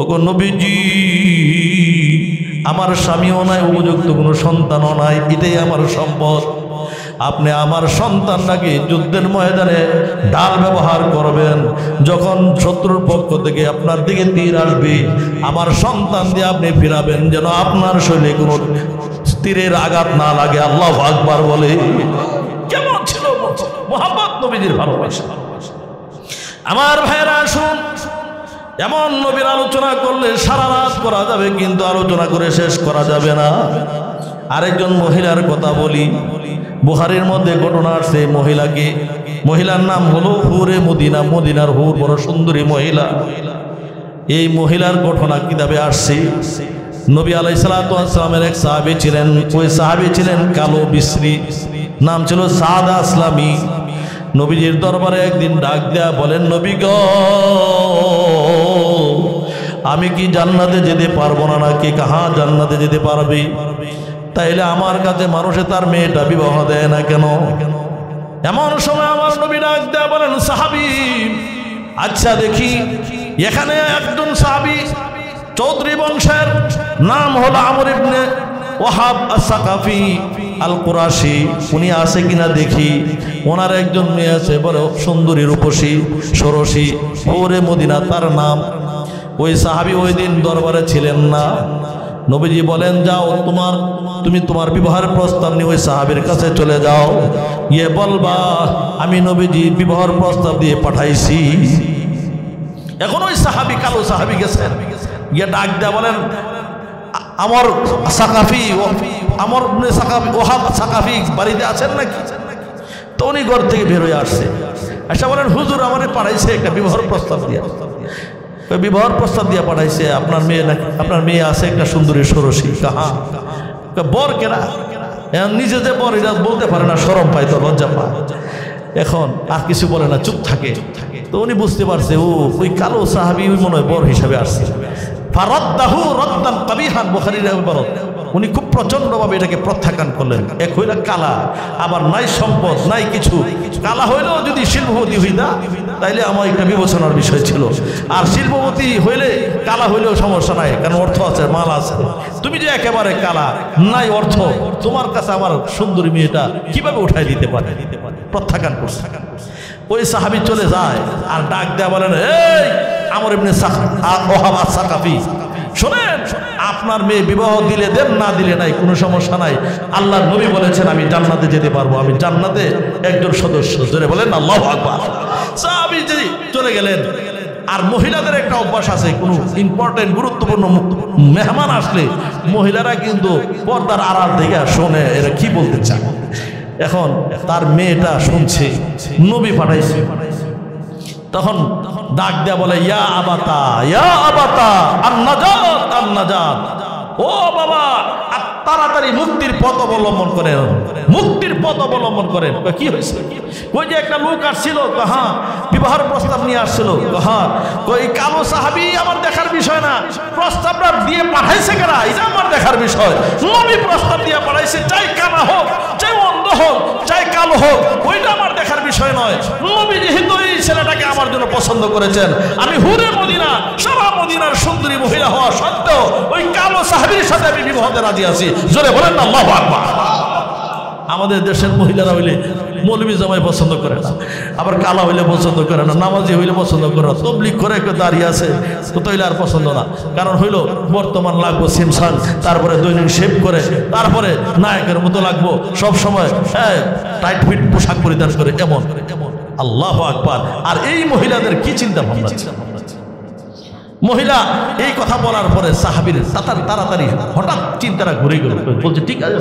ওগো নবীজি, আমার স্বামীও নাই, উপযুক্ত কোনো সন্তানও নাই, এটাই আমার সম্পদ। আপনি আমার সন্তানটাকে যুদ্ধের ময়দানে ঢাল ব্যবহার করবেন। যখন শত্রুর পক্ষ থেকে আপনার দিকে তীর আসবে, আমার সন্তান দিয়ে আপনি ফিরাবেন, যেন আপনার শরীরে কোনো তীরের আঘাত না লাগে। আল্লাহু আকবার বলে। কেমন ছিল মুহাম্মদ নবীজির ভালোবাসা। আমার ভাইরা আসুন, এমন নবীর আলোচনা করলে সারা রাত করা যাবে, কিন্তু আলোচনা করে শেষ করা যাবে না। আরেকজন মহিলার কথা বলি। বুখারীর মধ্যে ঘটনা আসছে, মহিলার নাম হলো হুরে মদিনা। মদিনার হুর বড় সুন্দরী মহিলা। এই মহিলার ঘটনা কিতাবে আসছে। নবী আলাইহিস সালাতু ওয়াস সালামের এক সাহাবী ছিলেন। ওই সাহাবী ছিলেন কালো বিশ্রী, নাম ছিল সাদ আসলামী। নবীজির দরবারে একদিন ডাক দেয়া বলেন, নবী গো, আমি কি জান্নাতে যেতে পারবো না নাকি? কাহা জান্নাতে যেতে পারবি? তাইলে আমার কাছে মানুষে তার মেয়েটা বিবাহ দেয় না কেন? এমন সময় আমার নবী ডাক দেয়া বলেন, সাহাবী, আচ্ছা দেখি, এখানে একজন সাহাবী চৌধুরী বংশের, নাম হলো আমর ইবনে ওয়াহাব আস-সাকাফি আল কুরাশি, উনি আছে কিনা দেখি। ওনার একজন মেয়ে আছে, বড় সুন্দরী, রূপসী, ষোড়শী, ওরে মদিনা তার নাম। ওই সাহাবী ওই দিন দরবারে ছিলেন না। নবীজি বলেন, যাও তুমি তোমার বিবাহের প্রস্তাব নিয়ে ওই সাহাবীর কাছে চলে যাও, গিয়ে বলবা আমি নবীজি বিবাহের প্রস্তাব দিয়ে পাঠাইছি। এখন ওই সাহাবী, কালো সাহাবী গেছেন, গিয়ে ডাক দেয়া বলেন, আমার সাকাফি, আমার সাকাফি, ওহাব সাকাফি বাড়িতে আছেন নাকি? তো উনি ঘর থেকে বের হয়ে আসছে, আচ্ছা বলেন, হুজুর আমারে পাঠাইছে একটা বিবাহের প্রস্তাব দিয়া। বিবাহের প্রস্তাব দিয়া পাঠাইছে, আপনার মেয়ে নাকি, আপনার মেয়ে আছে একটা সুন্দরী ষোড়শী। কাহা বর কেনা, নিজে যে বর এটা বলতে পারে না, শরম পায়, তো লজ্জা পায়। এখন আর কিছু বলে না, চুপ থাকে। তো উনি বুঝতে পারছে ও ওই কালো সাহাবী ওই মনে হয় বর হিসাবে আসছে। ফারাদ্দাহু রাদ্দান কাবিহান, বুখারীর ইবারত। উনি খুব প্রচন্ডভাবে এটাকে প্রত্যাখ্যান করলেন। এক হইলা কালা, আবার নাই সম্পদ নাই কিছু। কালা হইলেও যদি শিল্পপতি হইতা তাইলে আমার একটা বিবেচনার বিষয় ছিল, আর শিল্পপতি হইলে কালা হইলেও সমস্যা নাই, কারণ অর্থ আছে, মাল আছে। তুমি যে একেবারে কালা, নাই অর্থ, তোমার কাছে আমার সুন্দরী মেয়েটা কিভাবে উঠাই দিতে পারে? প্রত্যাখ্যান করছে। ওই সাহাবী চলে যায় আর ডাক দেয়া বলেন, এই আমর ইবনে ওহাব আস-সাকাফি, শোনেন, আপনার মেয়ে বিবাহ দিলে দেন, না দিলে নাই, কোনো সমস্যা নাই। আল্লাহর নবী বলেছেন আমি জান্নাতে যেতে পারবো, আমি জান্নাতে একজন সদস্য। জোরে বলেন আল্লাহু আকবার। সাহাবী চলে গেলেন। আর মহিলাদের একটা অভ্যাস আছে, কোনো ইম্পর্টেন্ট গুরুত্বপূর্ণ মেহমান আসলে মহিলারা কিন্তু পর্দার আড়াল থেকে শোনে এরা কি বলতে চায়। এখন তার মেয়েটা শুনছে নবী পাঠাইছে, তখন ডাক দেয়া বলে, ইয়া আবাতা, ইয়া আবাতা, আন-নাজাত, আন-নাজাত, ও বাবা, তাড়াতাড়ি মুক্তির পথ অবলম্বন করেন, মুক্তির পথ অবলম্বন করেন। কি হয়েছে? ওই যে একটা লোক আসছিল, হ্যাঁ বিবাহের প্রস্তাব নিয়ে আসছিল, হ্যাঁ ওই কালো সাহাবী আমার দেখার বিষয় না, প্রস্তাবটা দিয়ে পাঠাইছে কেনা এটা আমার দেখার বিষয়। নবী প্রস্তাব দিয়ে পাঠাইছে, চাই কানা হোক, চাই অন্ধ হোক, চাই কালো হোক, ওইটা আমার দেখার বিষয় নয়। নবী যেহেতু এই ছেলেটাকে আমার জন্য পছন্দ করেছেন, আমি হুরে মদিনা, সারা মদিনার সুন্দরী মহিলা হওয়া সত্ত্বেও ওই কালো সাহাবীর সাথে আমি বিবাহতে রাজি আছি। জোরে বলেন না আল্লাহু আকবার। আমাদের দেশের মহিলারা হইলে মৌলবী জামাই পছন্দ করে না, আবার কালা হইলে পছন্দ করে না, নামাজি হইলে পছন্দ করে না, তবলিগ করে একটু দাঁড়িয়ে আছে তো তৈলে আর পছন্দ না। কারণ হইল বর্তমান লাগবো সিমসান, তারপরে দৈনিক শেভ করে, তারপরে নায়কের মতো লাগবো, সব সময় টাইট ফিট পোশাক পরিধান করে, এমন। আল্লাহু আকবার। আর এই মহিলাদের কি চিন্তা ভাবনা? মহিলা এই কথা বলার পরে সাহাবীর তাড়াতাড়ি হঠাৎ চিন্তাটা ঘুরে গেল, বলছে ঠিক আছে,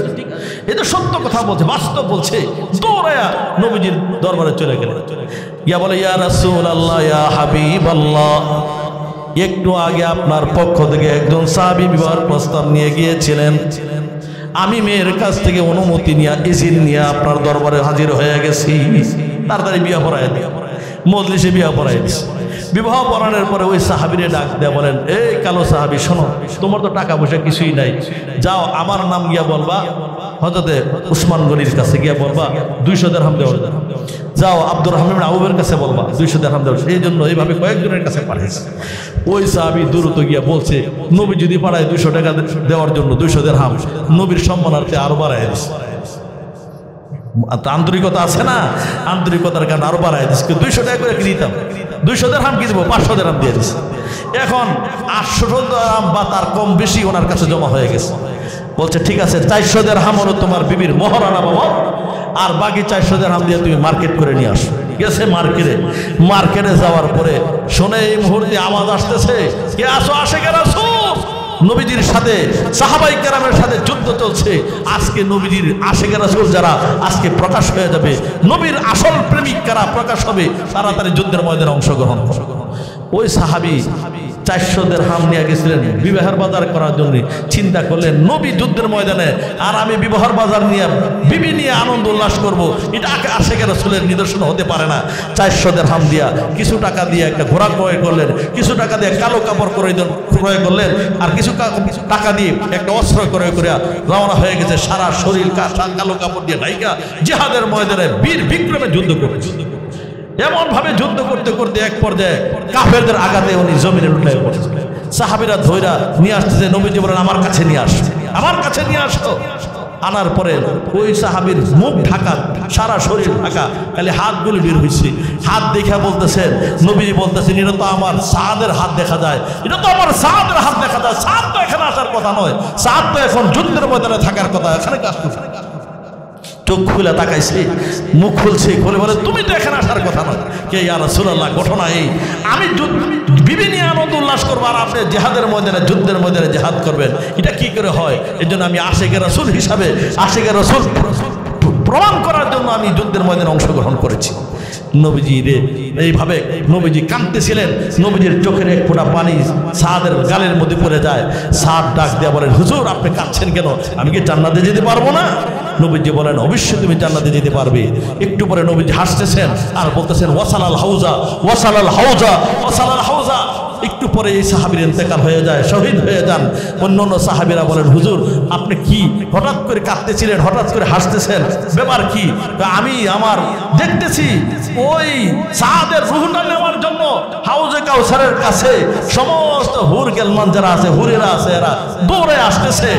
এটা সত্য কথা বলছে, বাস্তব বলছে। দৌড়ায়া নবীজির দরবারে চলে গেলেন, ইয়া বলে, ইয়া রাসূলুল্লাহ, ইয়া হাবিবাল্লাহ, একটু আগে আপনার পক্ষ থেকে একজন সাহাবী বিবাহের প্রস্তাব নিয়ে গিয়েছিলেন, আমি মেয়ের কাছ থেকে অনুমতি নিয়ে, ইজিন নিয়ে আপনার দরবারে হাজির হয়ে গেছি, তাড়াতাড়ি বিয়ে পড়ায় দিয়ে মজলিসে বিয়ে পড়ায় দিছে। বিবাহ পড়ানোর পরে ওই সাহাবীরে ডাক দেয়া বলেন, এই কালো সাহাবী, শোনো, তোমার তো টাকা পয়সা কিছুই নাই, যাও আমার নাম গিয়া বলবা হযরতে উসমান গনির কাছে গিয়া বলবা 200 দিরহাম দেওয়া, যাও আব্দুর রহমান আউবের কাছে বলবা 200 দিরহাম দেওয়া। এই জন্য এইভাবে কয়েকজনের কাছে পাঠাইছে। ওই সাহাবী দ্রুত গিয়া বলছে, নবী যদি পাঠায় 200 টাকা দেওয়ার জন্য 200 দিরহাম, নবীর সম্মানার্থে আরো বাড়ায় দিছে। আন্তরিকতা আছে না, আন্তরিকতার কারণে আরো বাড়ায় দিচ্ছে। 200 টাকা করে কিনতাম, 200 দিরহাম কি দেবো, 500 দিরহাম দিয়ে দিচ্ছে। এখন 800 দিরহাম বা তার কম বেশি ওনার কাছে জমা হয়ে গেছে। বলছে ঠিক আছে, 400 দিরহাম হলো তোমার বিবির মহরানা বাবা, আর বাকি 400 দিরহাম দিয়ে তুমি মার্কেট করে নিয়ে আসো। গেছে মার্কেটে যাওয়ার পরে শোনে এই মুহূর্তে আওয়াজ আসতেছে, কে আসো, আশিকে রাসূল। নবীজির সাথে সাহাবায়ে কেরামের সাথে যুদ্ধ চলছে। আজকে নবীজির আশিকে রাসূল যারা আজকে প্রকাশ হয়ে যাবে, নবীর আসল প্রেমিক কারা প্রকাশ হবে, তাড়াতাড়ি যুদ্ধের ময়দানে অংশগ্রহণ। ওই সাহাবী 400 দিরহাম নিয়ে গেছিলেন বিবাহের বাজার করার জন্য। চিন্তা করলেন, নবী যুদ্ধের ময়দানে আর আমি বিবাহের বাজার নিয়ে বিবি নিয়ে আনন্দ উল্লাস করবো, এটা আশিকে রাসূলের নিদর্শন হতে পারে না। 400 দিরহাম দিয়া, কিছু টাকা দিয়ে একটা ঘোড়া ক্রয় করলেন, কিছু টাকা দিয়ে কালো কাপড় ক্রয় করলেন, আর কিছু টাকা দিয়ে একটা অস্ত্র ক্রয় করে রওনা হয়ে গেছে। সারা শরীর কালো কাপড় দিয়ে ঢাইকা জিহাদের ময়দানে বীর বিক্রমে যুদ্ধ করছে। এমন ভাবে যুদ্ধ করতে করতে এক পর্যায়ে কাফেরদের আঘাতে উনি জমিনে লুটিয়ে পড়েছেন। সাহাবীরা ধইরা নিয়ে আসতেছে, নবীজি বলেন আমার কাছে নিয়ে আসো, আমার কাছে নিয়ে আসো। আনার পরে ওই সাহাবীর মুখ ঢাকা, সারা শরীর ঢাকা, খালি হাতগুলি বের হয়েছে। হাত দেখা বলতেছেন, নবী বলতেছেন এটা তো আমার সাদের হাত দেখা যায়, এটা তো আমার সাদের হাত দেখা যায়। সাদ তো এখানে আসার কথা নয়, সাদ তো এখন যুদ্ধের ময়দানে থাকার কথা, এখানে কাজ করছে। চোখ খুলে তাকাইছে, মুখ খুলছে, খুলে বলে তুমি তো এখানে আসার কথা নয়। কে ইয়া রাসূলুল্লাহ, ঘটনা এই, আমি বিবি নিয়ে আনন্দ উল্লাস করবো আর আপনি জেহাদের ময়দানে, যুদ্ধের ময়দানে জেহাদ করবেন, এটা কি করে হয়? এই জন্য আমি আশিকে রাসূল হিসাবে, আশিকে রাসূল প্রমাণ করার জন্য আমি যুদ্ধের ময়দানে অংশগ্রহণ করেছি। নবীজি রে এইভাবে নবীজি কাঁদতেছিলেন, নবীজির চোখের এক ফোঁটা পানি সাদের গালের মধ্যে পড়ে যায়। সাদ ডাক দিয়ে বলেন, হুজুর আপনি কাঁদছেন কেন? আমি কি জান্নাতে যেতে পারবো না? নবীজি বলেন, অবশ্যই তুমি জান্নাতে যেতে পারবে। একটু পরে নবীজি হাসতেছেন আর বলতেছেন, ওয়াসালাল হাউজা, ওয়াসালাল হাউজা, ওয়াসালাল হাউজা। একটু পরে এই সাহাবীর ইন্তেকাল হয়ে যায়, শহীদ হয়ে যান। অন্যান্য সাহাবীরা বলেন, হুজুর আপনি কি হঠাৎ করে কাঁদতেছিলেন, হঠাৎ করে হাসতেছেন, ব্যাপার কি? আমি আমার দেখতেছি ওই সাদের রূহটা নেওয়ার জন্য হাউজে কাউসারের কাছে সমস্ত হুর গেলমান যারা আছে, হুরেরা আছে, এরা দৌড়ে আসতেছে।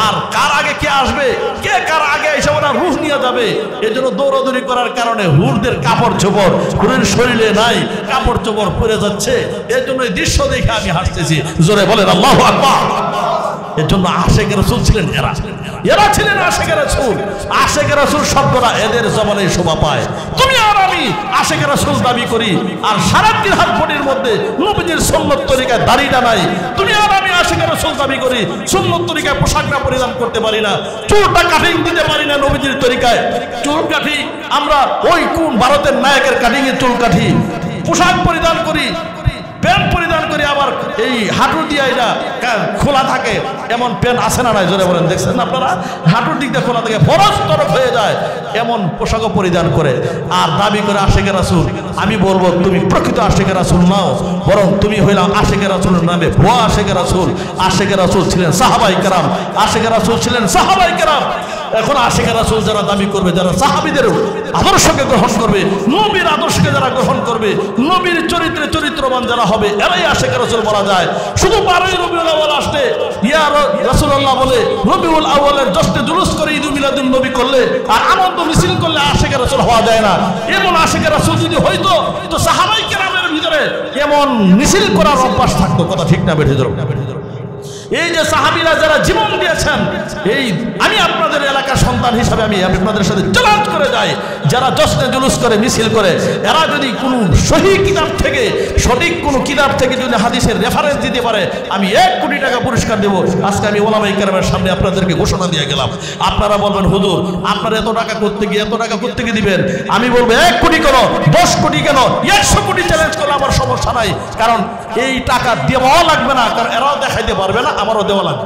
আর কার আগে কে আসবে, কে কার আগে এসে ওরা রূহ নিয়ে যাবে, এই জন্য দৌড়াদৌড়ি করার কারণে হুরদের কাপড় চোপড় হুরের শরীরে নাই, কাপড় চোপড় পরে যাচ্ছে। এর জন্য এই দৃশ্য দেখে আমি হাসতেছি। জোরে বলেন আল্লাহু আকবার। এর জন্য আশিকে রাসূল ছিলেন এরা, এরা ছিলেন আশিকে রাসূল। আশিকে রাসূল শব্দটা এদের জবানে শোভা পায়। তুমি আর আমি আশিকে রাসূল দাবি করি, আর সারা জিহাদ বডির মধ্যে নবীজির সুন্নাত তরিকায় দাড়িটা নাই। তুমি আর আমি আশিকে রাসূল দাবি করি, সুন্নাত তরিকায় পোশাকটা পরিধান করতে পারি না, চুলটা কাটিং দিতে পারি না নবীজির তরিকায়। চুল কাটি আমরা ওই কোন ভারতের নায়কের কাটিং এর চুল কাটি, পোশাক পরিধান করি, প্যান্ট পরিধান করি, আবার এই হাঁটুর দিয়ে এটা খোলা থাকে, এমন প্যান্ট আছে না নাই? জোরে বলেন, দেখছেন আপনারা? হাঁটুর দিক দিয়ে খোলা থাকে, ফরজ তরফ হয়ে যায়, এমন পোশাকও পরিধান করে আর দাবি করে আশিকে রাসূল। আমি বলবো তুমি প্রকৃত আশিকে রাসূল নাও, বরং তুমি হইলাম আশিকে রাসূলের নামে ভুয়া আশিকে রাসূল। আশিকে রাসূল ছিলেন সাহাবায়ে কেরাম, আশিকে রাসূল ছিলেন সাহাবায়ে কেরাম। এখন আশিকে রাসূল যারা দাবি করবে, যারা সাহাবীদের আদর্শকে গ্রহণ করবে, নবীর আদর্শকে যারা গ্রহণ করবে, নবীর চরিত্রে চরিত্রবান যারা হবে, এরাই আশিকে রাসূল বলা যায়। শুধু 12ই রবিউল আউয়াল আসতে ইয়া রাসূলুল্লাহ বলে রবিউল আউয়ালের জশ্নে জুলুস করে ঈদুল মিলাদুন নবী করলে আর আনন্দ মিছিল করলে আশিকে রাসূল হওয়া যায় না। এমন আশিকে রাসূল যদি হইতো তো সাহাবায়ে কেরামের ভিতরে এমন মিছিল করার অভ্যাস থাকতো। কথা ঠিক না বেঠে ধরো? এই যে সাহাবীরা যারা জীবন দিয়েছেন, এই আমি আপনাদের এলাকার সন্তান হিসাবে আমি আপনাদের সাথে চ্যালেঞ্জ করে যাই, যারা জশ্নে জুলুস করে মিছিল করে, এরা যদি কোনো সহিহ কিতাব থেকে, সঠিক কোনো কিতাব থেকে যদি হাদিসের রেফারেন্স দিতে পারে, আমি 1 কোটি টাকা পুরস্কার দেব। আজকে আমি ওলামায়ে কেরামের সামনে আপনাদেরকে ঘোষণা দিয়ে গেলাম। আপনারা বলবেন, হুজুর আপনারা এত টাকা করতে গিয়ে এত টাকা করতে গিয়ে দিবেন। আমি বলবো 1 কোটি কেন, 10 কোটি কেন, 100 কোটি চ্যালেঞ্জ করলে আমার সমস্যা নাই। কারণ এই টাকা দেওয়া লাগবে না, কারণ এরাও দেখাইতে পারবে না, আমারও দেওয়া লাগবে।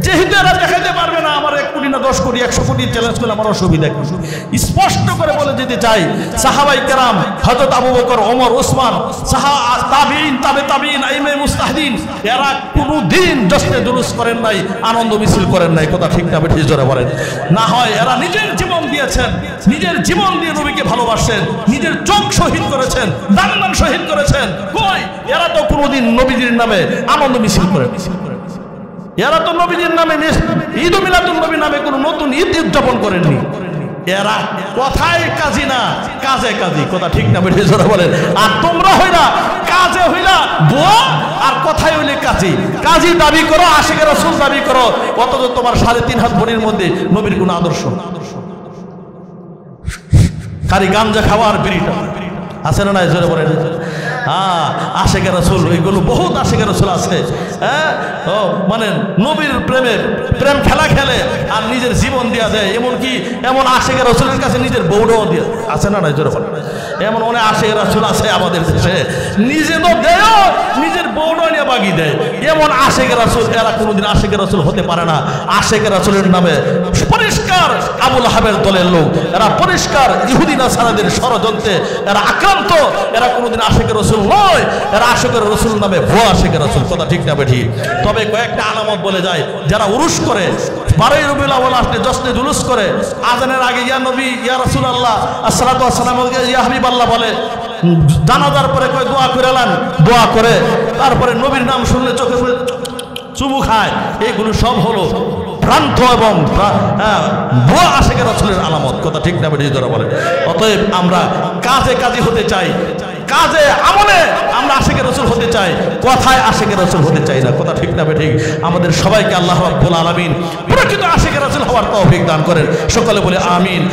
যেহেতু এরা দেখাইতে পারবে না, আমার 1 কোটি না 10 কোটি 100 কোটি চ্যালেঞ্জ করলে আমার অসুবিধা কি? স্পষ্ট করে বলে যেতে চাই, সাহাবায়ে কেরাম হযরত আবু বকর, ওমর, ওসমান, তাবিঈন, তাবিঈন, আইমে মুস্তাহিদিন, এরা কোনোদিন জশ্নে জুলুস করেন নাই, আনন্দ মিছিল করেন নাই। কথা ঠিক না বেঠিক জোরে বলেন? না হয় এরা নিজের জীবন দিয়েছেন, নিজের জীবন দিয়ে নবীকে ভালোবাসেন, নিজের চোখ শহীদ করেছেন, দান শহীদ করেছেন। কই এরা তো কোনোদিন নবীজির নামে আনন্দ মিছিল করেন, এরা তো নবীজির নামে ঈদ মিলাদুন নবী নামে কোনো নতুন ঈদ উদযাপন করেননি। এরা কথায় কাজী না, কাজে কাজী। কথা ঠিক না বেঠিক জোরে বলেন? আর তোমরা হইলা কাজে হইলা বুয়া, আর কথায় হইলে কাজী। কাজী দাবি করো, আশিকে রাসূল দাবি করো, অথচ তোমার 3.5 হাত বডির মধ্যে নবীর কোনো আদর্শ, খালি গাঞ্জা খাওয়ার বিড়িটা আছে না নাই? জোরে বলেন। আশিকে রাসূল, এগুলো বহুত আশিকে রাসূল আছে। হ্যাঁ, ও মানে নবীর প্রেম খেলা খেলে আর নিজের জীবন দেওয়া দেয়। এমনকি এমন আশিকে রাসূলের কাছে নিজের বউটাও দিয়ে আছে না নাই? জোরে বলেন। এমন অনেক আশিকে রাসূল আছে আমাদের দেশে, নিজে তো দেয়, নিজের বউটাও নিয়ে বাগি দেয়। এমন আশিকে রাসূল, এরা কোনোদিন আশিকে রাসূল হতে পারে না। আশিকে রাসূলের নামে পরিষ্কার আবু লাহাবের দলের লোক, এরা পরিষ্কার ইহুদি নাসারাদের ষড়যন্ত্রে এরা আক্রান্ত। এরা কোনোদিন আশিকে রাসূল নয়, এরা আশিকে রাসূল নামে ভুয়া আশিকে রাসূল। কথা ঠিক না বেঠিক? তবে কয়েকটা আলামত বলে যায়, যারা উরুস করে, 12ই রবিউল আউয়াল আসলে জশ্নে জুলুস করে, আজানের আগে ইয়া নবী, ইয়া রাসূলুল্লাহ, আসসালাতু ওয়াসসালামু আলাইকা ইয়া হাবিবাল্লাহ বলে, জানাজার পরে কয় দোয়া করে এলান, দোয়া করে তারপরে নবীর নাম শুনলে চোখে চুমু খায়। এগুলো সব হলো ভ্রান্ত এবং ভুয়া আশিকে রাসূলের আলামত। কথা ঠিক না বেঠিক যারা বলে। অতএব আমরা কাজে কাজে হতে চাই, কাজে আমলে আমরা আশিকে রাসূল হতে চাই, কথায় আশিকে রাসূল হতে চাই না। কথা ঠিক না বেঠিক? আমাদের সবাইকে আল্লাহ রাব্বুল আলামিন প্রকৃত আশিকে রাসূল হওয়ার তৌফিক দান করেন। সকলে বলে আমিন।